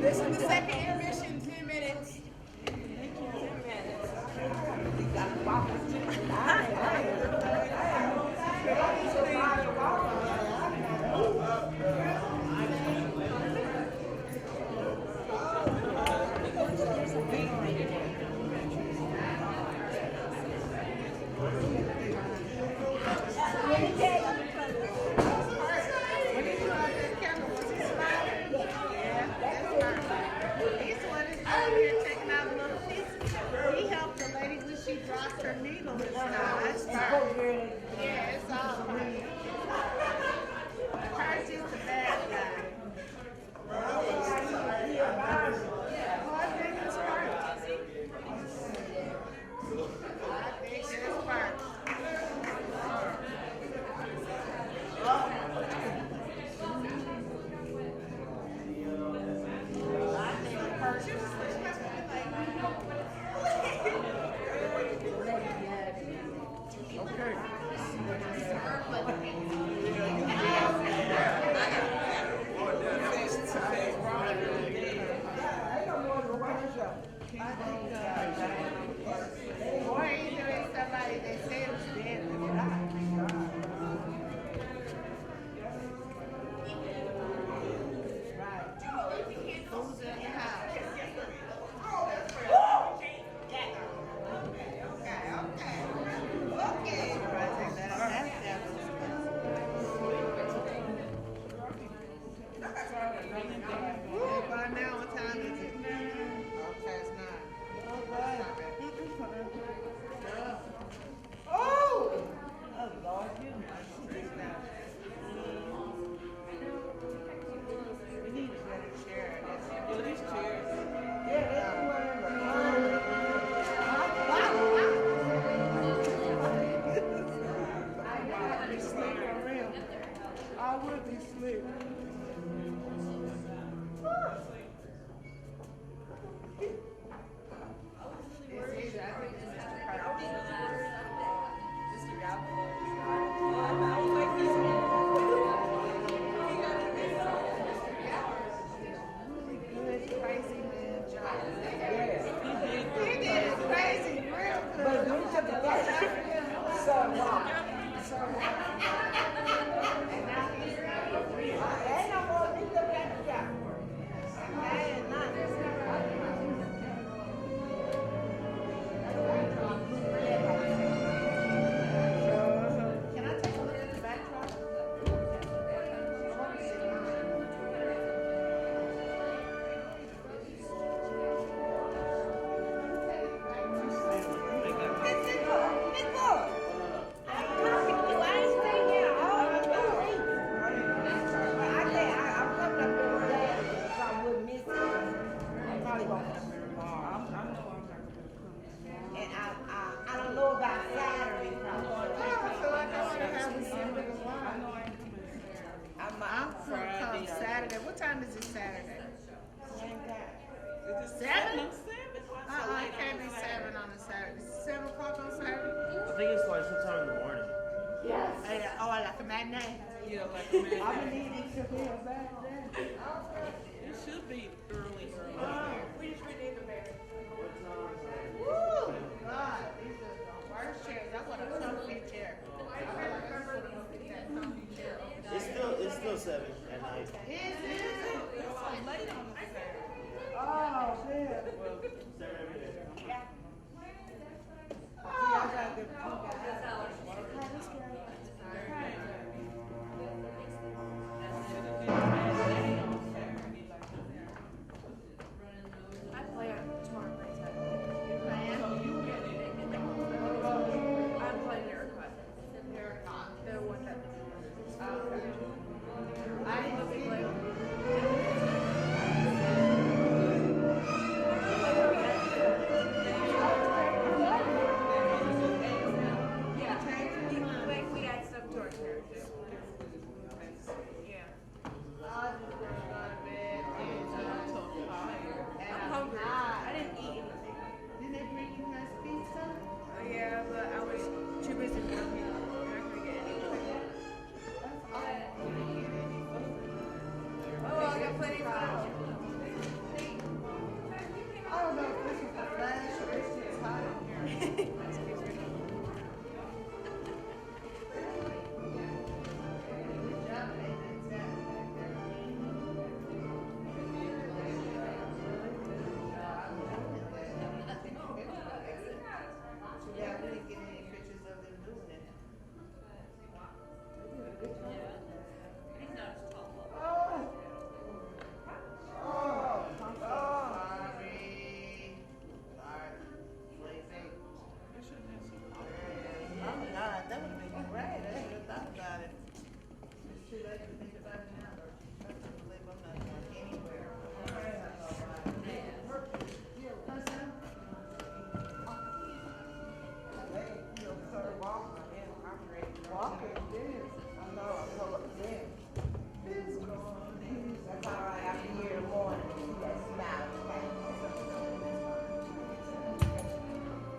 This is the second intermission, 10 minutes. He helped the lady when she dropped her needle and stuff. That's fine. Yeah, it's all right. Her's just a bad guy. Oh, I think it's right. I think it's right. Okay. No, 7. It can't be 7 on a Saturday. 7 o'clock on Saturday? I think it's like sometime in the morning. Yes. Oh, like a matinee? Yeah, like a matinee. I've been needing to be a matinee. It should be early. We just renamed the bear. Woo! God, these are the worst chairs. I want a comfy chair. It's still 7 at night. Is it? Oh, man. 7 every day. Oh, I got good I play on tomorrow night. I'm playing Erica. The one that. I didn't see it. We add stuff to our character. Yeah. I just want to go to bed and I'm hungry. I didn't eat anything. Didn't they bring you guys pizza? Oh yeah, but I was too busy working. I'm not gonna get anything. Oh, I got plenty of time. I don't know if this is the flash or it's just hot in here. Yeah, we didn't get any pictures of them doing it. Oh! Oh! Sorry. Lazy. Oh God, that would have been great. I should have thought about it. It's too late to think about it now. I can't believe I'm not going anywhere. Walking, yes. I know, I'm so upset. That's all right, after year morning, see that smile.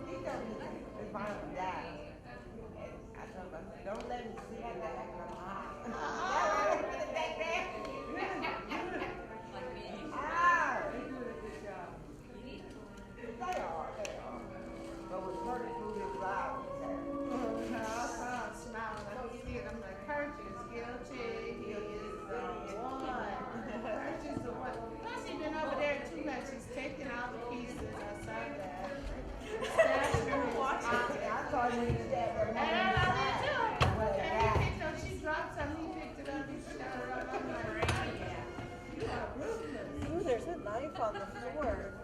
He told me if I would die, I told him, I said, don't let me see you die. They are. But with Curtis, who is loud, smiling, I see it. I'm like, Curtis, guilty. He is the one. Curtis is the one. Plus, he's been over there too much. He's taking all the pieces. I saw that. I thought he was dead. And I did too. And he picked up, she dropped something, he picked it up, he shut her up. I'm like, you are ruthless. Ooh, there's a knife on the floor.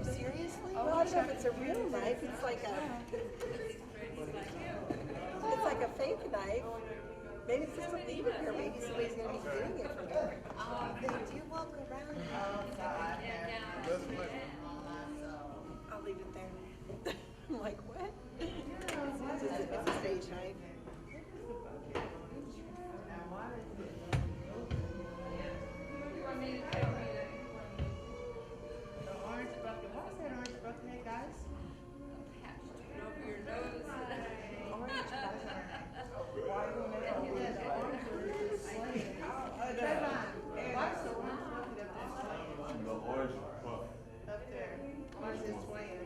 Seriously? Well, I don't know if it's a real knife. It's like a fake knife. Maybe it's just leave it here. Maybe somebody's going to be getting it from there. Oh, they do walk around. I'll leave it there. I'm like, what? It's a stage knife. Orange bucket. What is that orange bucket, hey guys? Over your nose. Orange bucket. Why you want to open that orange bucket? Trayvon, what's the orange bucket up there swaying? The orange puff. Up there. Why is it swaying?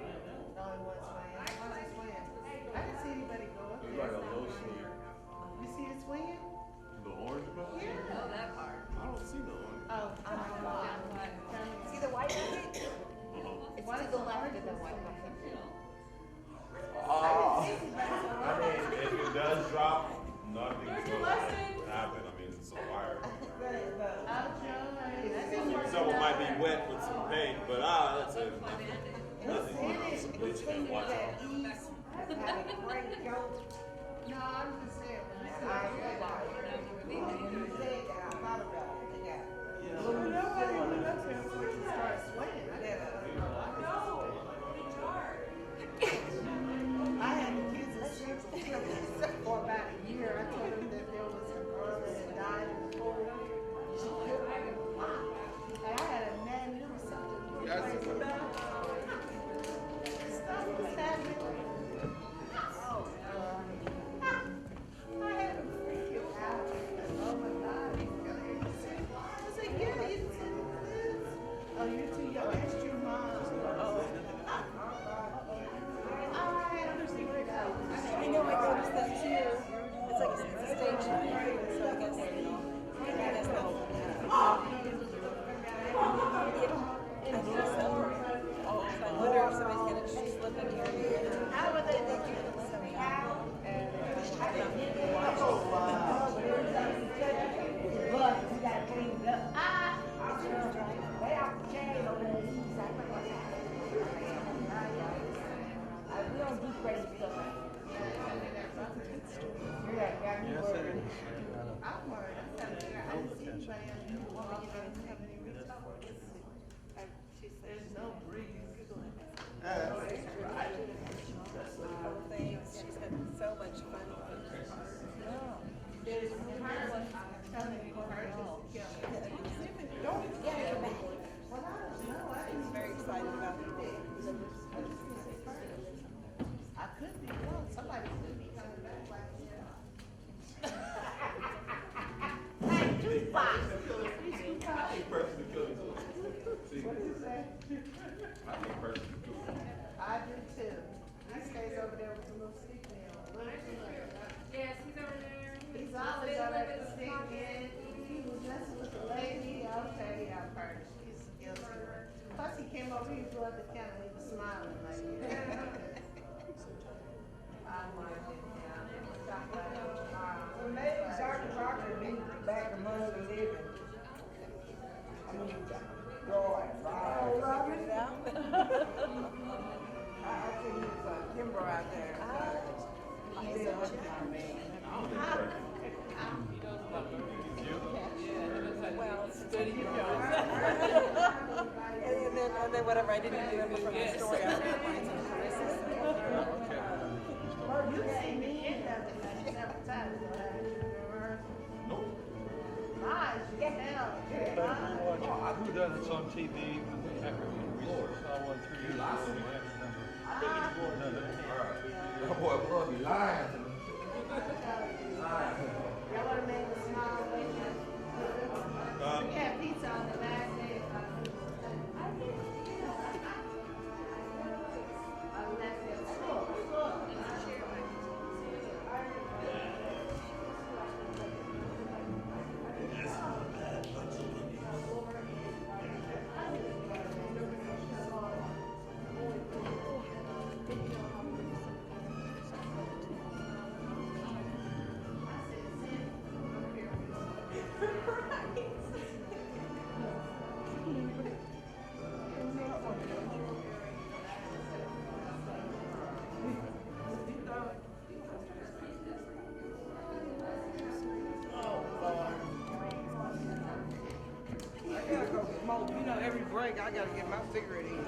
No, it was swaying. Why is it swaying? I didn't see anybody go up there. Like a low swing. You see it swinging? The orange puff? Yeah. Oh, that part. I don't see no orange. Oh, my God. See the white bucket? It's to the left of the white bucket. Oh. I mean, if it does drop, nothing's going to happen. I mean, it's a wire. Someone might be wet with some paint, but that's it. Nothing. Some bleach and watch out. No, I'm just saying. When you said that, I thought about it. Yeah. Well, nobody went up there before you started swaying. I had the kids in Central for about a year. I told them that there was a girl that had died in the pool. And I How were they thinking? How? We don't do crazy stuff. Yes, it is. I'm worried. I'm trying to figure out. I didn't see anybody else in the woman you don't have any resources. There's no breeze. Thanks. She's had so much fun. There's one. I'm telling you, her is killing. Don't get it back. Well, I don't know. She's very excited about it. I could be wrong. Somebody could be coming back like Hey, Tupac! I think personally killing too. What did you say? I think personally killing. I do too. He stays over there with the little stick man. Yes, he's over there. He's always over there with the stick man. He was messing with the lady. Okay, yeah, I've heard. He's guilty. Plus he came over, he blew up the candle, he was smiling like, I wanted it, Well, maybe Dr. Parker be back among the living. I mean, Lord, Oh, right. figured it out. I think it's Kimber out there. He's a Well, and then whatever I didn't remember from the story, I read You've seen me in that several times. Nope. Lies, you can tell. Who done it's on TV? I can't remember. We saw one 3 years ago. We can't remember. That boy blood be lying. Y'all would have made a smile with you. We had pizza on the last day. Unless it's full. I gotta go smoke. You know, every break I gotta get my cigarette in.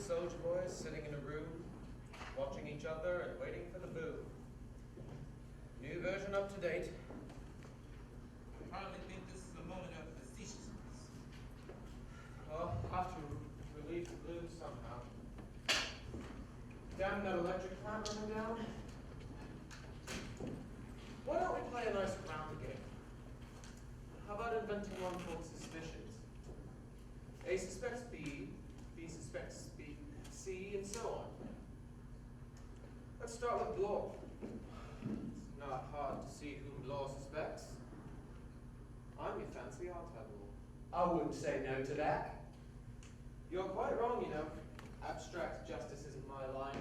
soldier boys sitting in a room, watching each other and waiting for the boom. New version up to date. I hardly think this is a moment of facetiousness. Well, I'll have to relieve the blues somehow. Damn that electric plant running down. Why don't we play a nice round game? How about inventing one called Suspicions? A suspects B, B suspects B, C, and so on. Let's start with Blore. It's not hard to see whom Blore suspects. I'm your fancy art table. I wouldn't say no to that. You're quite wrong, you know. Abstract justice isn't my line.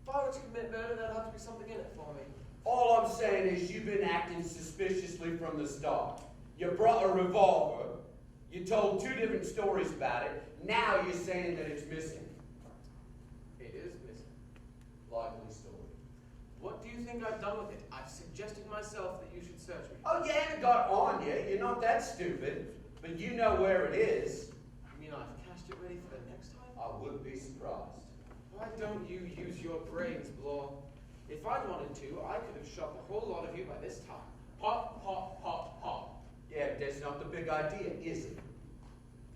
If I were to commit murder, there'd have to be something in it for me. All I'm saying is you've been acting suspiciously from the start. You brought a revolver. You told two different stories about it. Now you're saying that it's missing. It is missing. Likely story. What do you think I've done with it? I've suggested myself that you should search me. Oh, you haven't got on yet. You're not that stupid. But you know where it is. You mean I've cached it ready for the next time? I wouldn't be surprised. Why don't you use your brains, Blore? If I'd wanted to, I could have shot the whole lot of you by this time. Pop, pop, pop, pop. Yeah, but that's not the big idea, is it?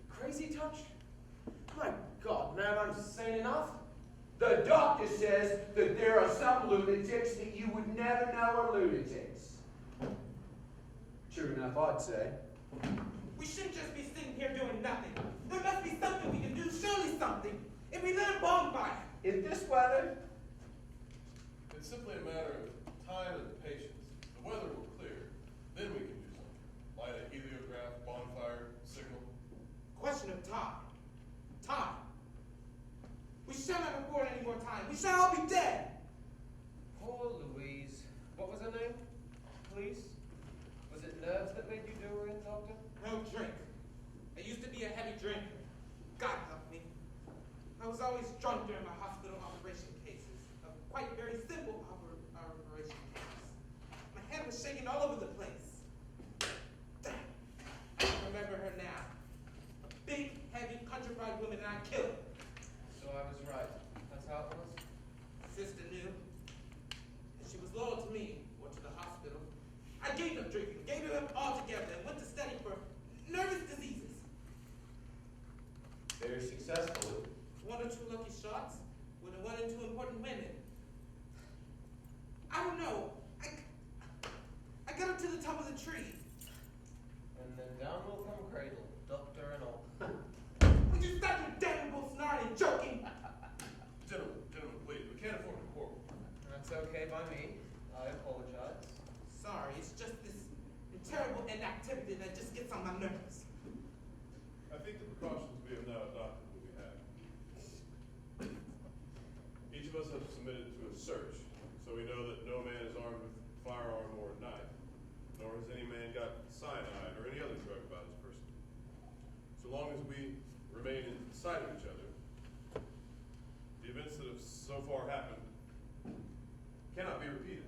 Crazy touch? My God, man, I'm sane enough. The doctor says that there are some lunatics that you would never know are lunatics. True enough, I'd say. We shouldn't just be sitting here doing nothing. There must be something we can do, surely something. If we lit a bonfire. In this weather? It's simply a matter of time and patience. The weather will clear, then we can do something. Light a heliograph, bonfire, signal. Question of time. Time. We shall not afford any more time. We shall all be dead. Poor Louise. What was her name? Please? Was it nerves that made you do her in, Doctor? No drink. I used to be a heavy drinker. God help me. I was always drunk during my hospital operation cases. Quite very simple operation cases. My head was shaking all over the place. I remember her now. A big, heavy, countrified woman, and I killed her. So I was right. That's how it was? Sister knew. And she was loyal to me, or to the hospital. I gave up drinking, gave it up altogether, and went to study for nervous diseases. Very successfully. One or two lucky shots would have won into important women. I don't know. I got up to the top of the tree. And then down will come Cradle, doctor and all. Would you stop your damnable snarling and joking? Gentlemen, please, we can't afford to quarrel. That's okay by me. I apologize. Sorry, it's just this terrible inactivity that just gets on my nerves. I think the precautions we have now adopted will be had. Each of us have submitted to a search, so we know that no man is armed with firearm or knife, nor has any man got cyanide or any other drug about his person. So long as we remain in sight of each other, the events that have so far happened cannot be repeated.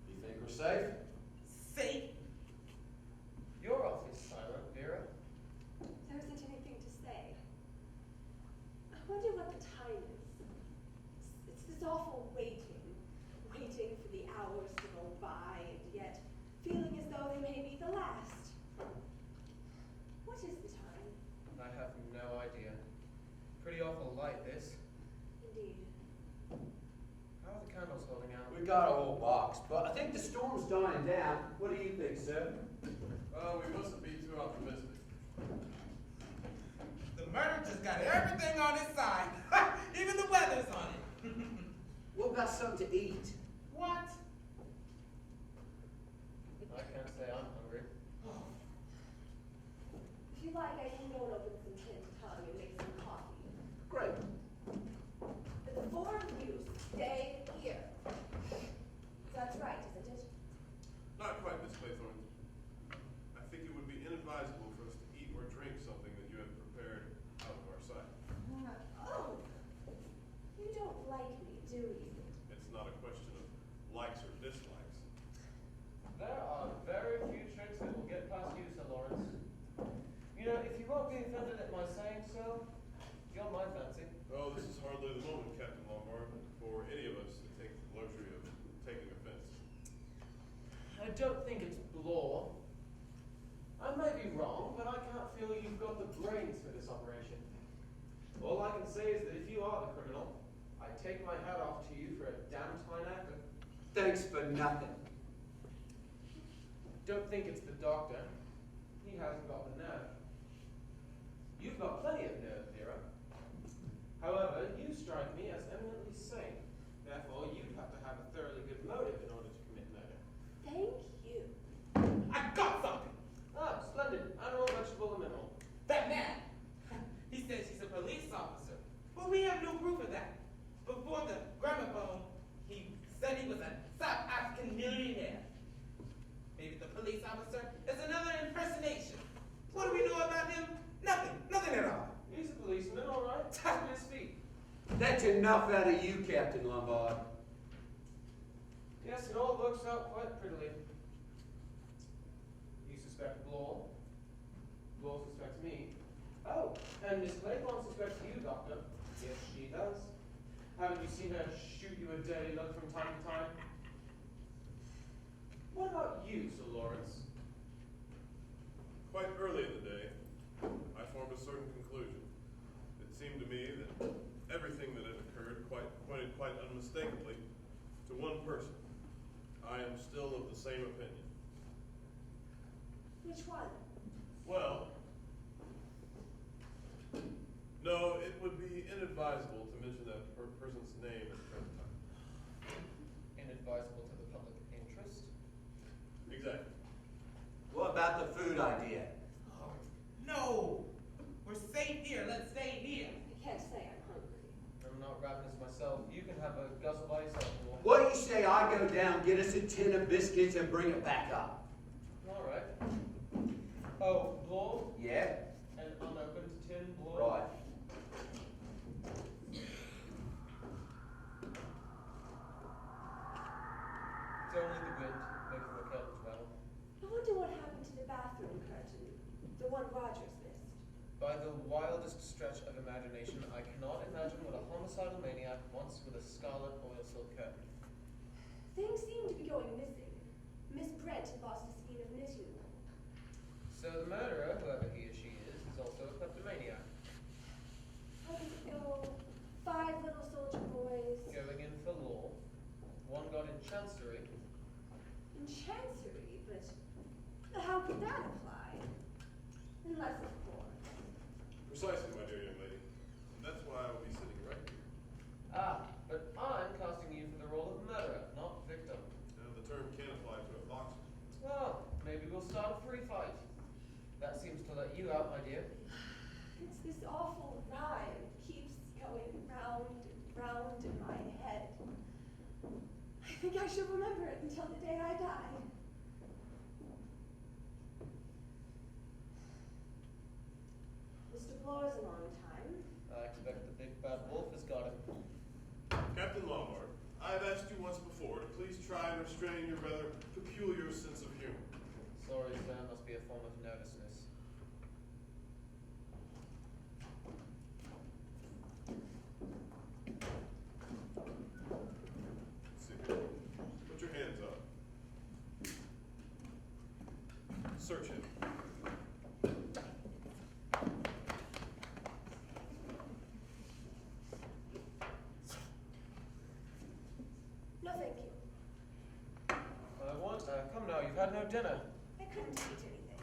You think we're safe? Safe? You're awfully silent, Vera. There isn't anything to say. I wonder what the time is. It's this awful waiting for the hours to go by, and yet feeling as though they may be the last. What is the time? I have no idea. Pretty awful light, this. Indeed. How are the candles holding out? We got a whole box, but I think the storm's dying down. What do you think, sir? We mustn't be too optimistic. The murder just got everything on its side. Even the weather's on it. What about something to eat? What? I can't say I'm hungry. If you like, I can go and open some tin tongue and make some coffee. Great. But the four of you stay here. That's right, isn't it? Not quite, Miss Claythorne. I think it would be inadvisable for us to eat or drink something that you have prepared out of our sight. Oh, you don't like me, do you? It's not a question of likes or dislikes. There are very few tricks that will get past you, Sir Lawrence. You know, don't think it's law. I may be wrong, but I can't feel you've got the brains for this operation. All I can say is that if you are the criminal, I take my hat off to you for a damn fine actor. Thanks for nothing. Don't think it's the doctor. He hasn't got the nerve. You've got plenty of nerve, Vera. However, you strike me as eminently sane. Therefore, you'd have to have a thoroughly good motive in order to commit murder. Thank you. I got something. Ah, splendid. Animal, vegetable, and mineral. That man. He says he's a police officer. But we have no proof of that. Before the gramophone, he said he was a South African millionaire. Maybe the police officer is another impersonation. What do we know about him? Nothing. Nothing at all. He's a policeman, all right. Tap his feet. That's enough out of you, Captain Lombard. Yes, it all works out quite prettily. You suspect Blore. Blore suspects me. Oh, and Miss Claythorne suspects you, Doctor. Yes, she does. Haven't you seen her shoot you a dirty look from time to time? What about you, Sir Lawrence? Quite early in the day, I formed a certain conclusion. It seemed to me that everything that had occurred pointed quite unmistakably to one person. I am still of the same opinion. Which one? Well, no, it would be inadvisable to mention that person's name at the present time. Inadvisable to the public interest? Exactly. What about the food idea? Oh, no. We're safe here. Let's stay here. I can't say I'm hungry. I'm not ravenous myself. You can have a guzzle by yourself, Blore. What do you say I go down, get us a tin of biscuits, and bring it back up? All right. Oh, Blore? Yeah? An unopened tin, Blore? Right. It's only the wind making the curtains rattle. I wonder what happened to the bathroom curtain. The one Rogers missed. By the wildest stretch of imagination, I cannot imagine what a homicidal maniac wants with a scarlet oil silk curtain. Things seem to be going missing. Miss Brent had lost a skein of knitting. So the murderer, whoever he or she is also a kleptomaniac. How does it go? 5 little soldier boys. Going in for law. One got in chancery. In chancery, but how could that apply? Unless, of course. Precisely, my dear young lady. And that's why I will be sitting right here. Ah, but I'm casting you for the role of murderer, not victim. Now, the term can apply to a boxer. Well, maybe we'll start a free fight. That seems to let you out, my dear. It's this awful rhyme. It keeps going round and round in my head. I think I shall remember it until the day I die. Mr. Blore's a long time. I expect the big bad wolf has got him. Captain Lombard, I've asked you once before to please try and restrain your rather peculiar sense of humor. Sorry, sir, must be a form of nervousness. Let's see. Put your hands up. Search him. No, thank you. Come now, you've had no dinner. I couldn't eat anything.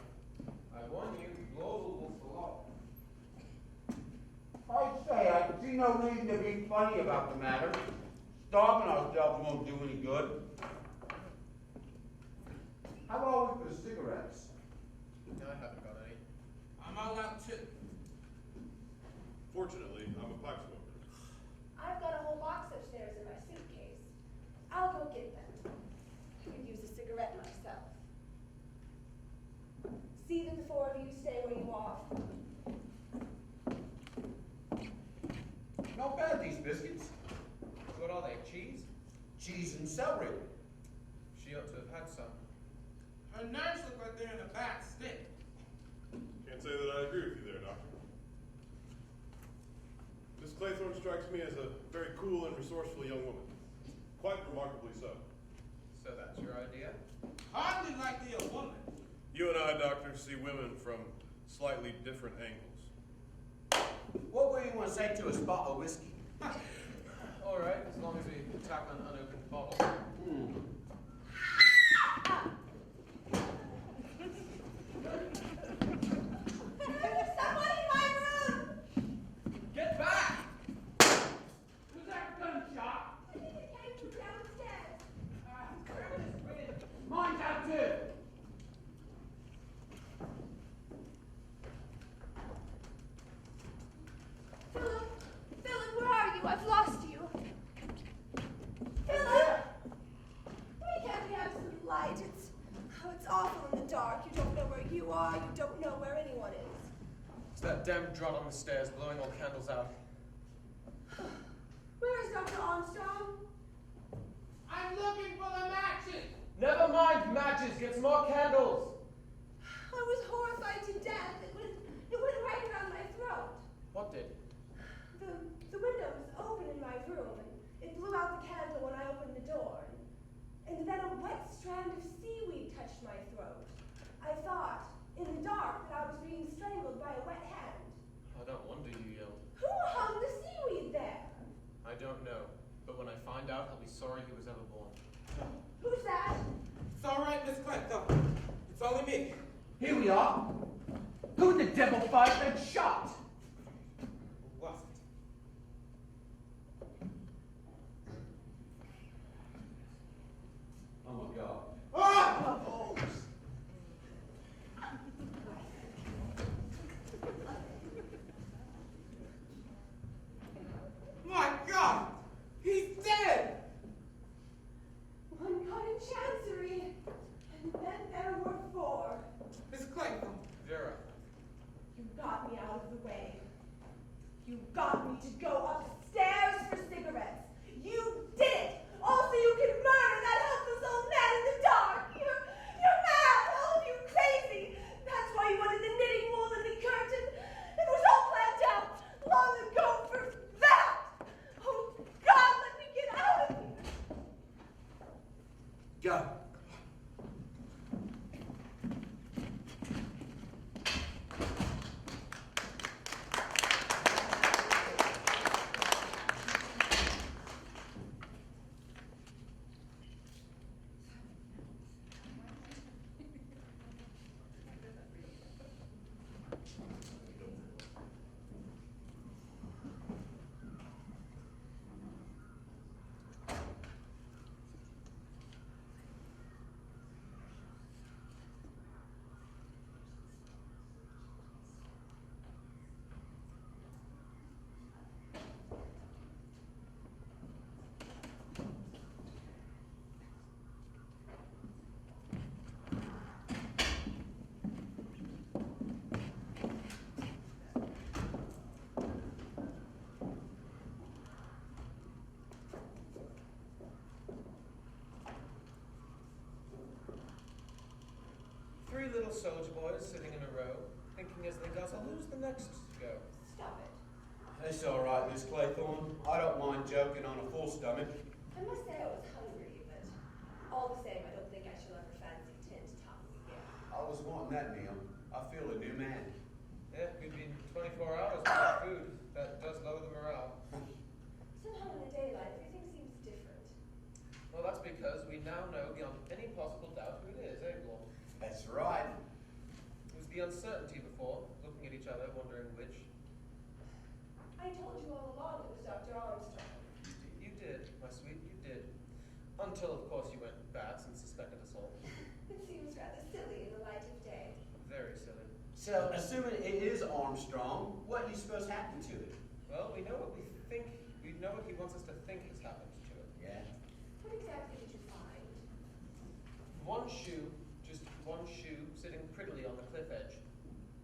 I warn you, Lord will wolf the lot. I say, I see no reason to be funny about the matter. Starving ourselves won't do any good. How about we for the cigarettes? No, I haven't got any. I'm all out too. Fortunately, I'm a pipe smoker. I've got a whole box upstairs in my suitcase. I'll go get them. I could use a cigarette myself. See that the 4 of you stay where you are. Not bad, these biscuits. What are they, cheese? Cheese and celery. She ought to have had some. Her nerves look like they're in a bad state. Can't say that I agree with you there, Doctor. Miss Claythorne strikes me as a very cool and resourceful young woman. Quite remarkably so. So that's your idea? hardly likely a woman. You and I, Doctor, see women from slightly different angles. What would you want to say to a spot of whiskey? All right, as long as we tap an unopened bottle. Someone in my room! Get back! Who's that gunshot? I think it came from downstairs. Mine's out too! Philip, where are you? I've lost you. Philip! Why can't we have some light? It's awful in the dark. You don't know where you are. You don't know where anyone is. It's that damn draught on the stairs blowing all candles out. Where is Dr. Armstrong? I'm looking for the matches. Never mind matches, get some more candles. I was horrified to death. It went right around my throat. What did? The window was open in my room, and it blew out the candle when I opened the door. And then a wet strand of seaweed touched my throat. I thought, in the dark, that I was being strangled by a wet hand. I don't wonder you yelled. Who hung the seaweed there? I don't know, but when I find out, I'll be sorry he was ever born. Who's that? It's all right, Miss Clinton. It's only me. Here we are. Who the devil fired that shot? Who was it? Oh my God. Ah! Oh. My God! He's dead! One got in chancery, and then there were four. Miss Clayton. Vera. You got me out of the way. You got me to go upstairs for cigarettes. You did it! All so you could murder that helpless old man in the dark! You're mad! All of you crazy! That's why you wanted the knitting wool and the curtain. It was all planned out long ago for that! Oh, God, let me get out of here! Go. Three little soldier boys sitting in a row, thinking as they guzzle, who's the next to go? Stop it. It's all right, Miss Claythorne. I don't mind joking on a full stomach. I must say I was hungry, but all the same, I don't think I shall ever fancy tin to tongue again. I was wanting that meal. I feel a new man. Yeah, we've been 24 hours without food. That does lower the morale. Somehow in the daylight, everything seems different. Well, that's because we now know beyond any possible doubt who it is, eh, Blore? That's right. It was the uncertainty before, looking at each other, wondering which. I told you all along it was Dr. Armstrong. You did, my sweet, you did. Until, of course, you went bats and suspected us all. It seems rather silly in the light of day. Very silly. So, assuming it is Armstrong, what do you suppose happened to it? Well, we know what we think. We know what he wants us to think has happened to it. Yeah. What exactly did you find? One shoe, just one shoe, sitting prettily on the cliff edge.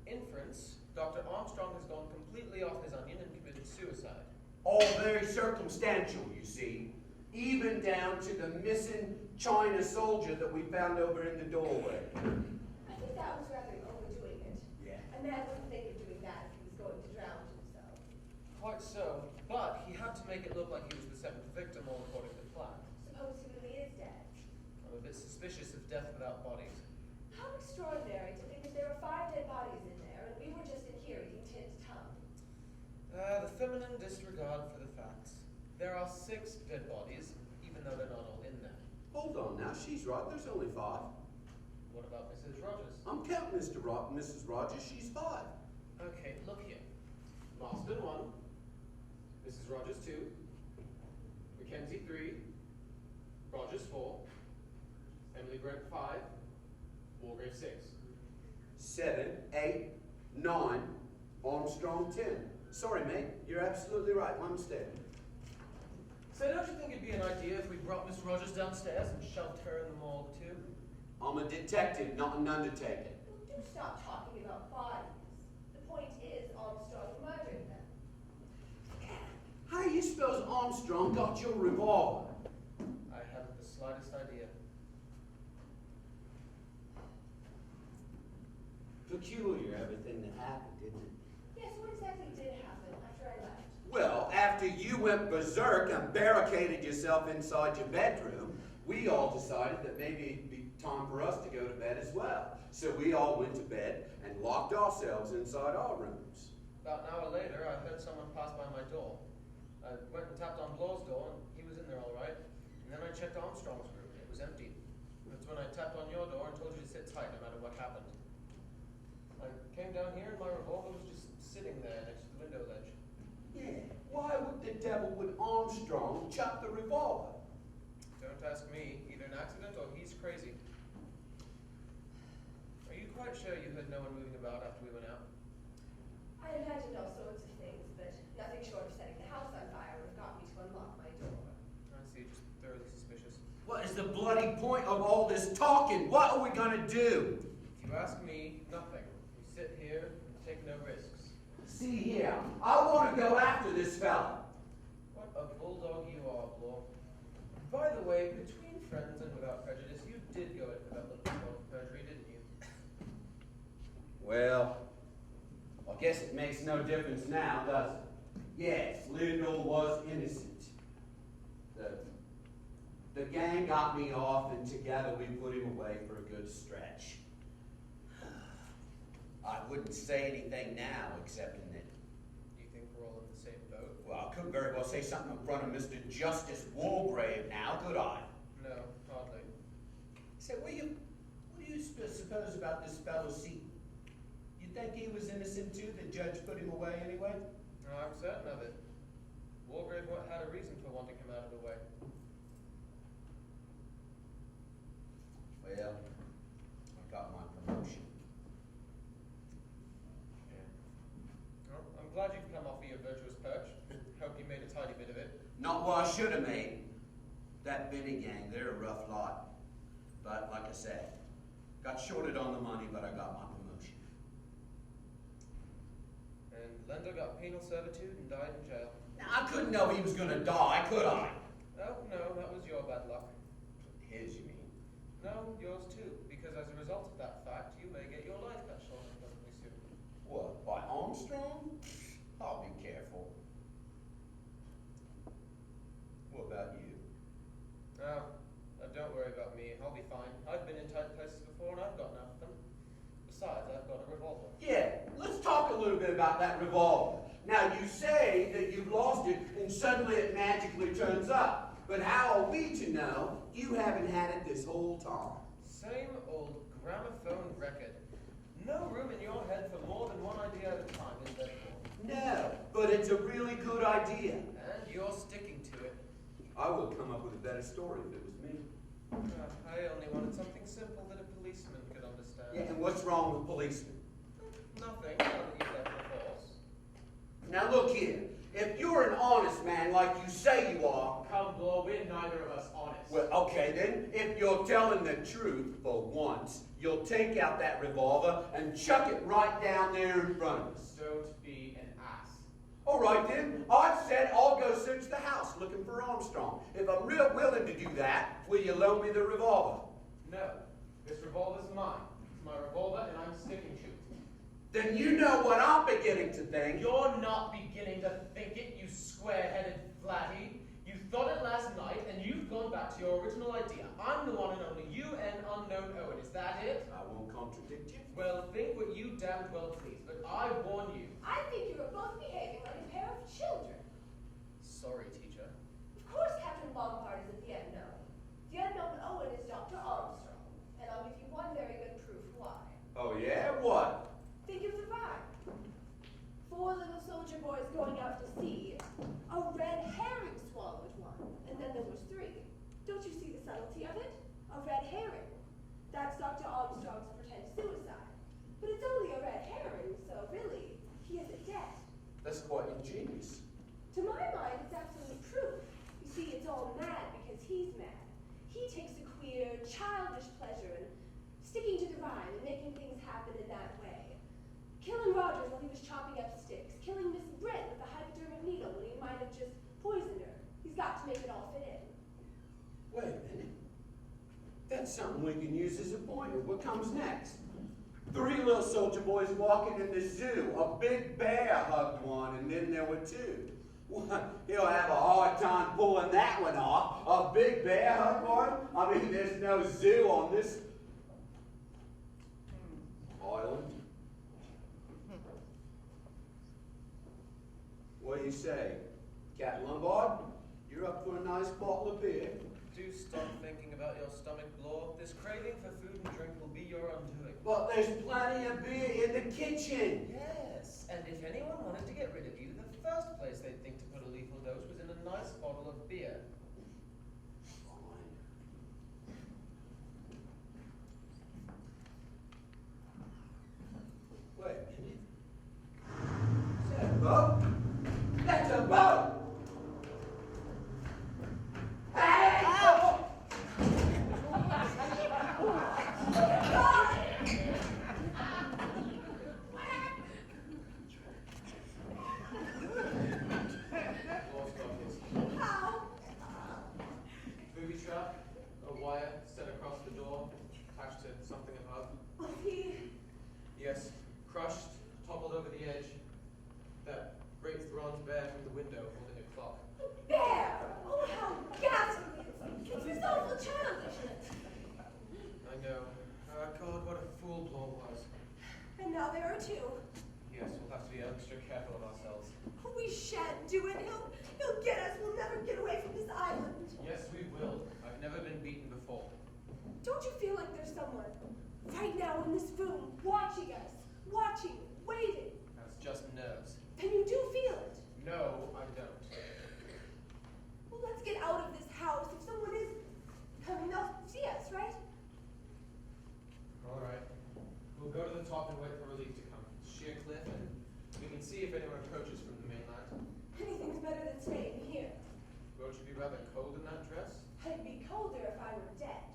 Inference, Dr. Armstrong has gone completely off his onion and committed suicide. All very circumstantial, you see. Even down to the missing China soldier that we found over in the doorway. I think that was rather overdoing it. Yeah. A man wouldn't think of doing that if he was going to drown himself. Quite so, but he had to make it look like he was the seventh victim, all according to plan. Suppose he really is dead. I'm a bit suspicious of death without bodies. How extraordinary to think that there are 5 dead bodies in there, and we were just in here eating tinned tongue. The feminine disregard for the facts. There are 6 dead bodies, even though they're not all in there. Hold on now, she's right, there's only 5. What about Mrs. Rogers? I'm counting Mrs. Rogers, she's 5. Okay, look here. Marston 1, Mrs. Rogers 2, Mackenzie 3, Rogers 4, Emily Brent 5, Walgrave 6. 7, 8, 9, Armstrong 10. Sorry, mate, you're absolutely right, my mistake. So don't you think it'd be an idea if we brought Miss Rogers downstairs and shoved her in the morgue too? I'm a detective, not an undertaker. Do stop talking about bodies. The point is Armstrong murdered them. How do you suppose Armstrong got your revolver? I haven't the slightest idea. Peculiar, everything that happened, didn't it? Yes, what exactly did happen after I left? Well, after you went berserk and barricaded yourself inside your bedroom, we all decided that maybe it'd be time for us to go to bed as well. So we all went to bed and locked ourselves inside our rooms. About an hour later, I heard someone pass by my door. I went and tapped on Blaw's door, and he was in there all right. And then I checked Armstrong's room, and it was empty. That's when I tapped on your door and told you to sit tight no matter what happened. I came down here, and my revolver was just sitting there next to the window ledge. Yeah, why would the devil would Armstrong chuck the revolver? Don't ask me. Either an accident or he's crazy. Are you quite sure you heard no one moving about after we went out? I imagined all sorts of things, but nothing short of setting the house on fire would have got me to unlock my door. I see, just thoroughly suspicious. What is the bloody point of all this talking? What are we gonna do? If you ask me, nothing. We sit here and take no risks. See here, I want to go after this fella. What a bulldog you are, Blaw. By the way, between friends and without prejudice, you did go in for that little bit of perjury, didn't you? Well, I guess it makes no difference now, does it? Yes, Lyndall was innocent. The gang got me off, and together we put him away for a good stretch. I wouldn't say anything now, excepting that. Do you think we're all in the same boat? Well, I couldn't very well say something in front of Mr. Justice Walgrave now, could I? No, hardly. Say, what do you suppose about this fellow Seaton? You think he was innocent too? The judge put him away anyway? No, I'm certain of it. Walgrave had a reason for wanting him out of the way. Well, I got my promotion. Well, I'm glad you've come off of your virtuous perch. Hope you made a tidy bit of it. Not what I should have made. That Benny gang, they're a rough lot. But like I said, got shorted on the money, but I got my promotion. And Lendo got penal servitude and died in jail. Now, I couldn't know he was gonna die, could I? Oh, no, that was your bad luck. His, you mean? No, yours too, because as a result of that fact, you may get your life cut short relatively soon. What, by Armstrong? I'll be careful. What about you? Oh, don't worry about me. I'll be fine. I've been in tight places before and I've got enough of them. Besides, I've got a revolver. Yeah, let's talk a little bit about that revolver. Now, you say that you've lost it and suddenly it magically turns up. But how are we to know you haven't had it this whole time? Same old gramophone record. No room in your head for more than one idea at a time, is there? No, but it's a really good idea. And you're sticking to it. I would come up with a better story if it was me. I only wanted something simple that a policeman could understand. Yeah, and what's wrong with policemen? Nothing, now that you've left the force. Now look here, if you're an honest man like you say you are... Come, Blow, we're neither of us honest. Well, okay then, if you're telling the truth for once, you'll take out that revolver and chuck it right down there in front of us. Don't be an ass. All right then, I've said I'll go search the house looking for Armstrong. If I'm real willing to do that, will you loan me the revolver? No, this revolver's mine. It's my revolver and I'm sticking to it. Then you know what I'm beginning to think. You're not beginning to think it, you square-headed flatty. You thought it last night and you've gone back to your original idea. I'm the one and only you damned well please, but I warn you. I think you are both behaving like a pair of children. Sorry, teacher. Of course Captain Bombard is the unknown. The unknown Owen is Dr. Armstrong, and I'll give you one very good proof why. Oh yeah? What? Think of the rhyme. 4 little soldier boys going out to sea. A red herring swallowed one, and then there was 3. Don't you see the subtlety of it? A red herring. That's Dr. Armstrong's pretend suicide. But it's only a red herring, so really, he isn't dead. That's quite ingenious. To my mind, it's absolute proof. You see, it's all mad because he's mad. He takes a queer, childish pleasure in sticking to the rhyme and making things happen in that way. Killing Rogers while he was chopping up sticks. Killing Miss Brent with a hypodermic needle when he might have just poisoned her. He's got to make it all fit in. Wait a minute. That's something we can use as a pointer. What comes next? 3 little soldier boys walking in the zoo. A big bear hugged one, and then there were 2. Well, he'll have a hard time pulling that one off. A big bear hugged one? I mean, there's no zoo on this island. What do you say? Captain Lombard, you're up for a nice bottle of beer. Do stop thinking about your stomach, Blore. This craving for food and drink will be your undoing. But there's plenty of beer in the kitchen. Yes, and if anyone wanted to get rid of you, the first place they'd think to put a lethal dose was in a nice bottle of beer. Wait a minute. Is that a boat? That's a boat! Hey! Oh! How? Booby trap, a wire set across the door, attached to something above. Was he? Yes, crushed, toppled over the edge. That great bronze bear from the window holding a clock. Bear! Oh, how ghastly! It's this awful childishness. I know. God, what a fool Blore was. And now there are 2. Yes, we'll have to be extra careful of ourselves. We shan't do it. He'll get us. We'll never get away from this island. Yes, we will. I've never been beaten before. Don't you feel like there's someone right now in this room watching us? Watching, waiting. That's just nerves. And you do feel it. No, I don't. Well, let's get out of this house. If someone is coming, they'll see us, right? All right. We'll go to the top and wait for relief to come. Sheer cliff, and we can see if anyone approaches from the mainland. Anything's better than staying here. Won't you be rather cold in that dress? I'd be colder if I were dead.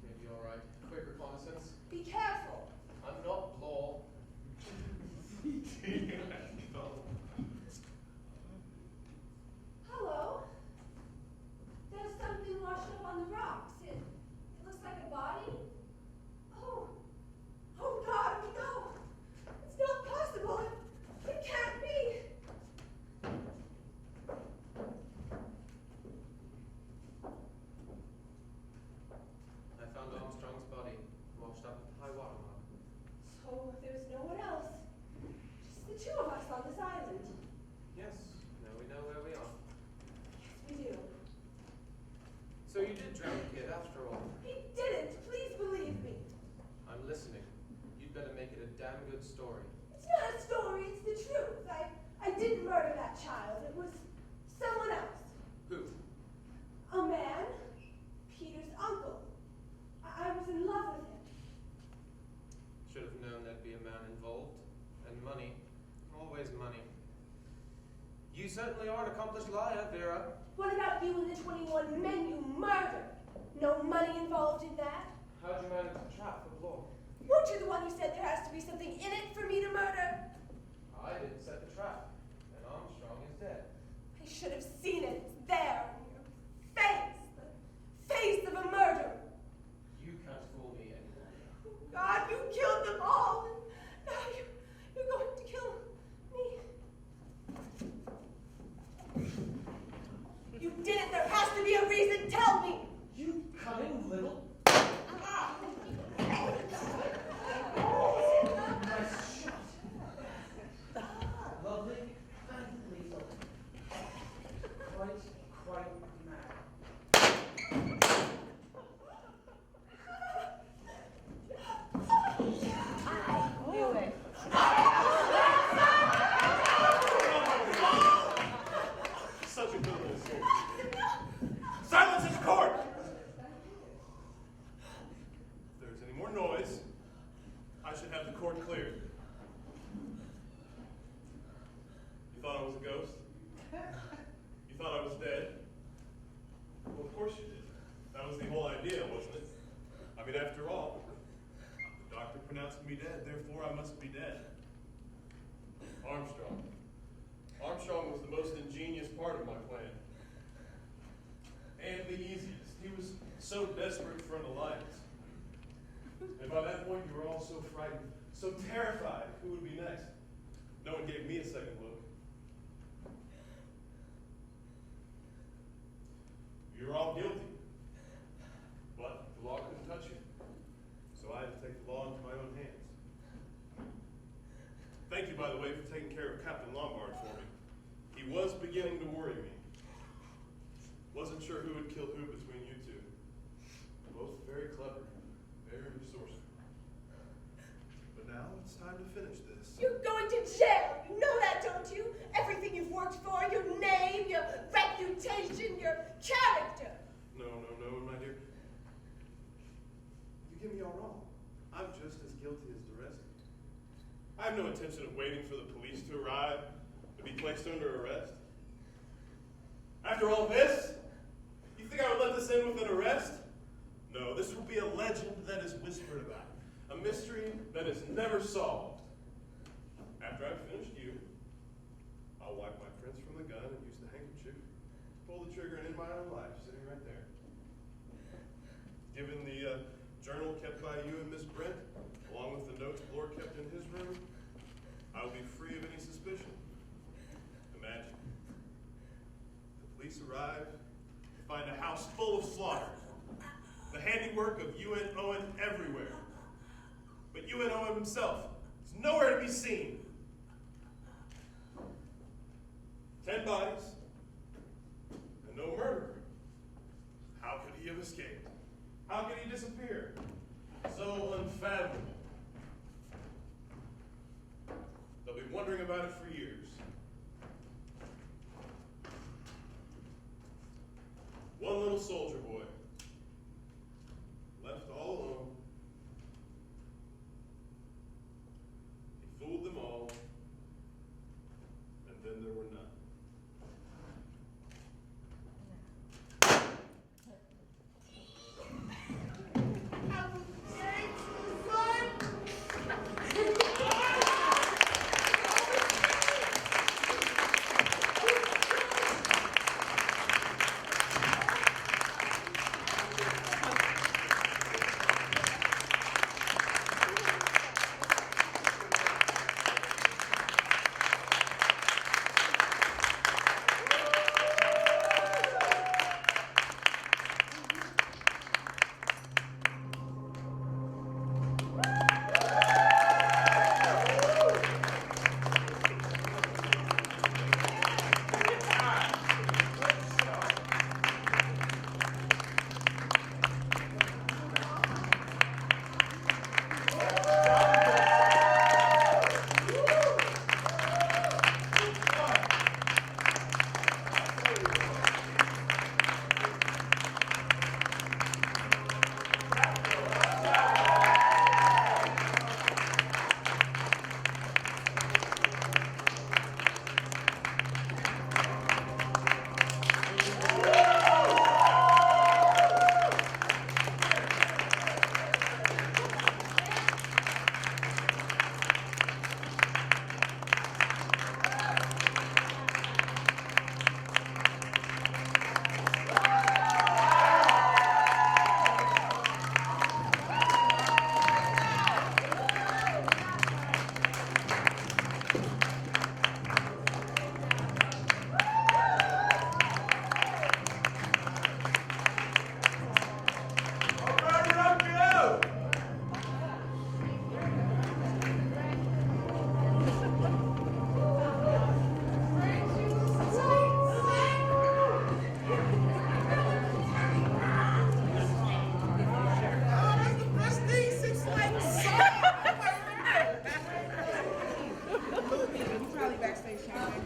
Maybe all right. Quick reconnaissance. Be careful. I'm not Blore. Hello? There's something washed up on the rocks. It looks like a body. Oh. Oh, God, no. It's not possible. It can't be. I found Armstrong's body, washed up at the high water mark. So there's no one else. Just the 2 of us on this island. Yes, now we know where we are. Yes, we do. So you did drown the kid after all. He didn't. Please believe me. I'm listening. You'd better make it a damn good story. It's not a story. It's the truth. I didn't murder that child. It was someone else. Who? A man. Peter's uncle. I was in love with him. Should have known there'd be a man involved. And money. Always money. You certainly are an accomplished liar, Vera. What about you and the 21 men you murdered? No money involved in that? How'd you manage to trap the Blore? Weren't you the one who said there has to be something in it for me to murder? I didn't set the trap. And Armstrong is dead. I should have seen it. It's there in your face. The face of a murderer. You can't fool me anymore. God, you killed them all. Now you're going to kill me. You did it. There has to be a reason. Tell me. You cunning little... Ah. quite mad. Knew it. Such a good little soul. Silence in court! If there's any more noise, I should have the court cleared. You thought I was a ghost? You thought I was dead? Well, of course you did. That was the whole idea, wasn't it? I mean, after all, the doctor pronounced me dead, therefore I must be dead. Armstrong. Armstrong was the most ingenious part of my plan. And the easiest. He was so desperate for an alliance. And by that point, you were all so frightened, so terrified who would be next. No one gave me a second look. You were all guilty. But the law couldn't touch you. So I had to take the law into my own hands. Thank you, by the way, for taking care of Captain Lombard for me. He was beginning to worry me. Wasn't sure who would kill who between you two. Both very clever, very resourceful. But now it's time to finish this. You're going to jail. You know that, don't you? Everything you've worked for, your name, your reputation, your character. No, my dear. You get me all wrong. I'm just as guilty as the rest of you. I have no intention of waiting for the police to arrive to be placed under arrest. After all this, you think I would let this end with an arrest? No, this will be a legend that is whispered about, a mystery that is never solved. After I've finished you, I'll wipe my prints from the gun and use the handkerchief to pull the trigger and end my own life, sitting right there. Given the journal kept by you and Miss Brent, along with the notes Blore kept in his room, I will be free of any suspicion. Imagine. The police arrive, find a house full of slaughter, the handiwork of UN Owen everywhere. But UN Owen himself is nowhere to be seen. 10 bodies, and no murderer. How could he have escaped? How could he disappear? So unfathomable. They'll be wondering about it for years. One little soldier boy, left all alone. He fooled them all, and then there were none.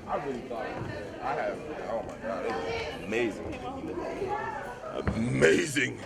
I really thought it was good. I have, oh my God, it was amazing. Amazing.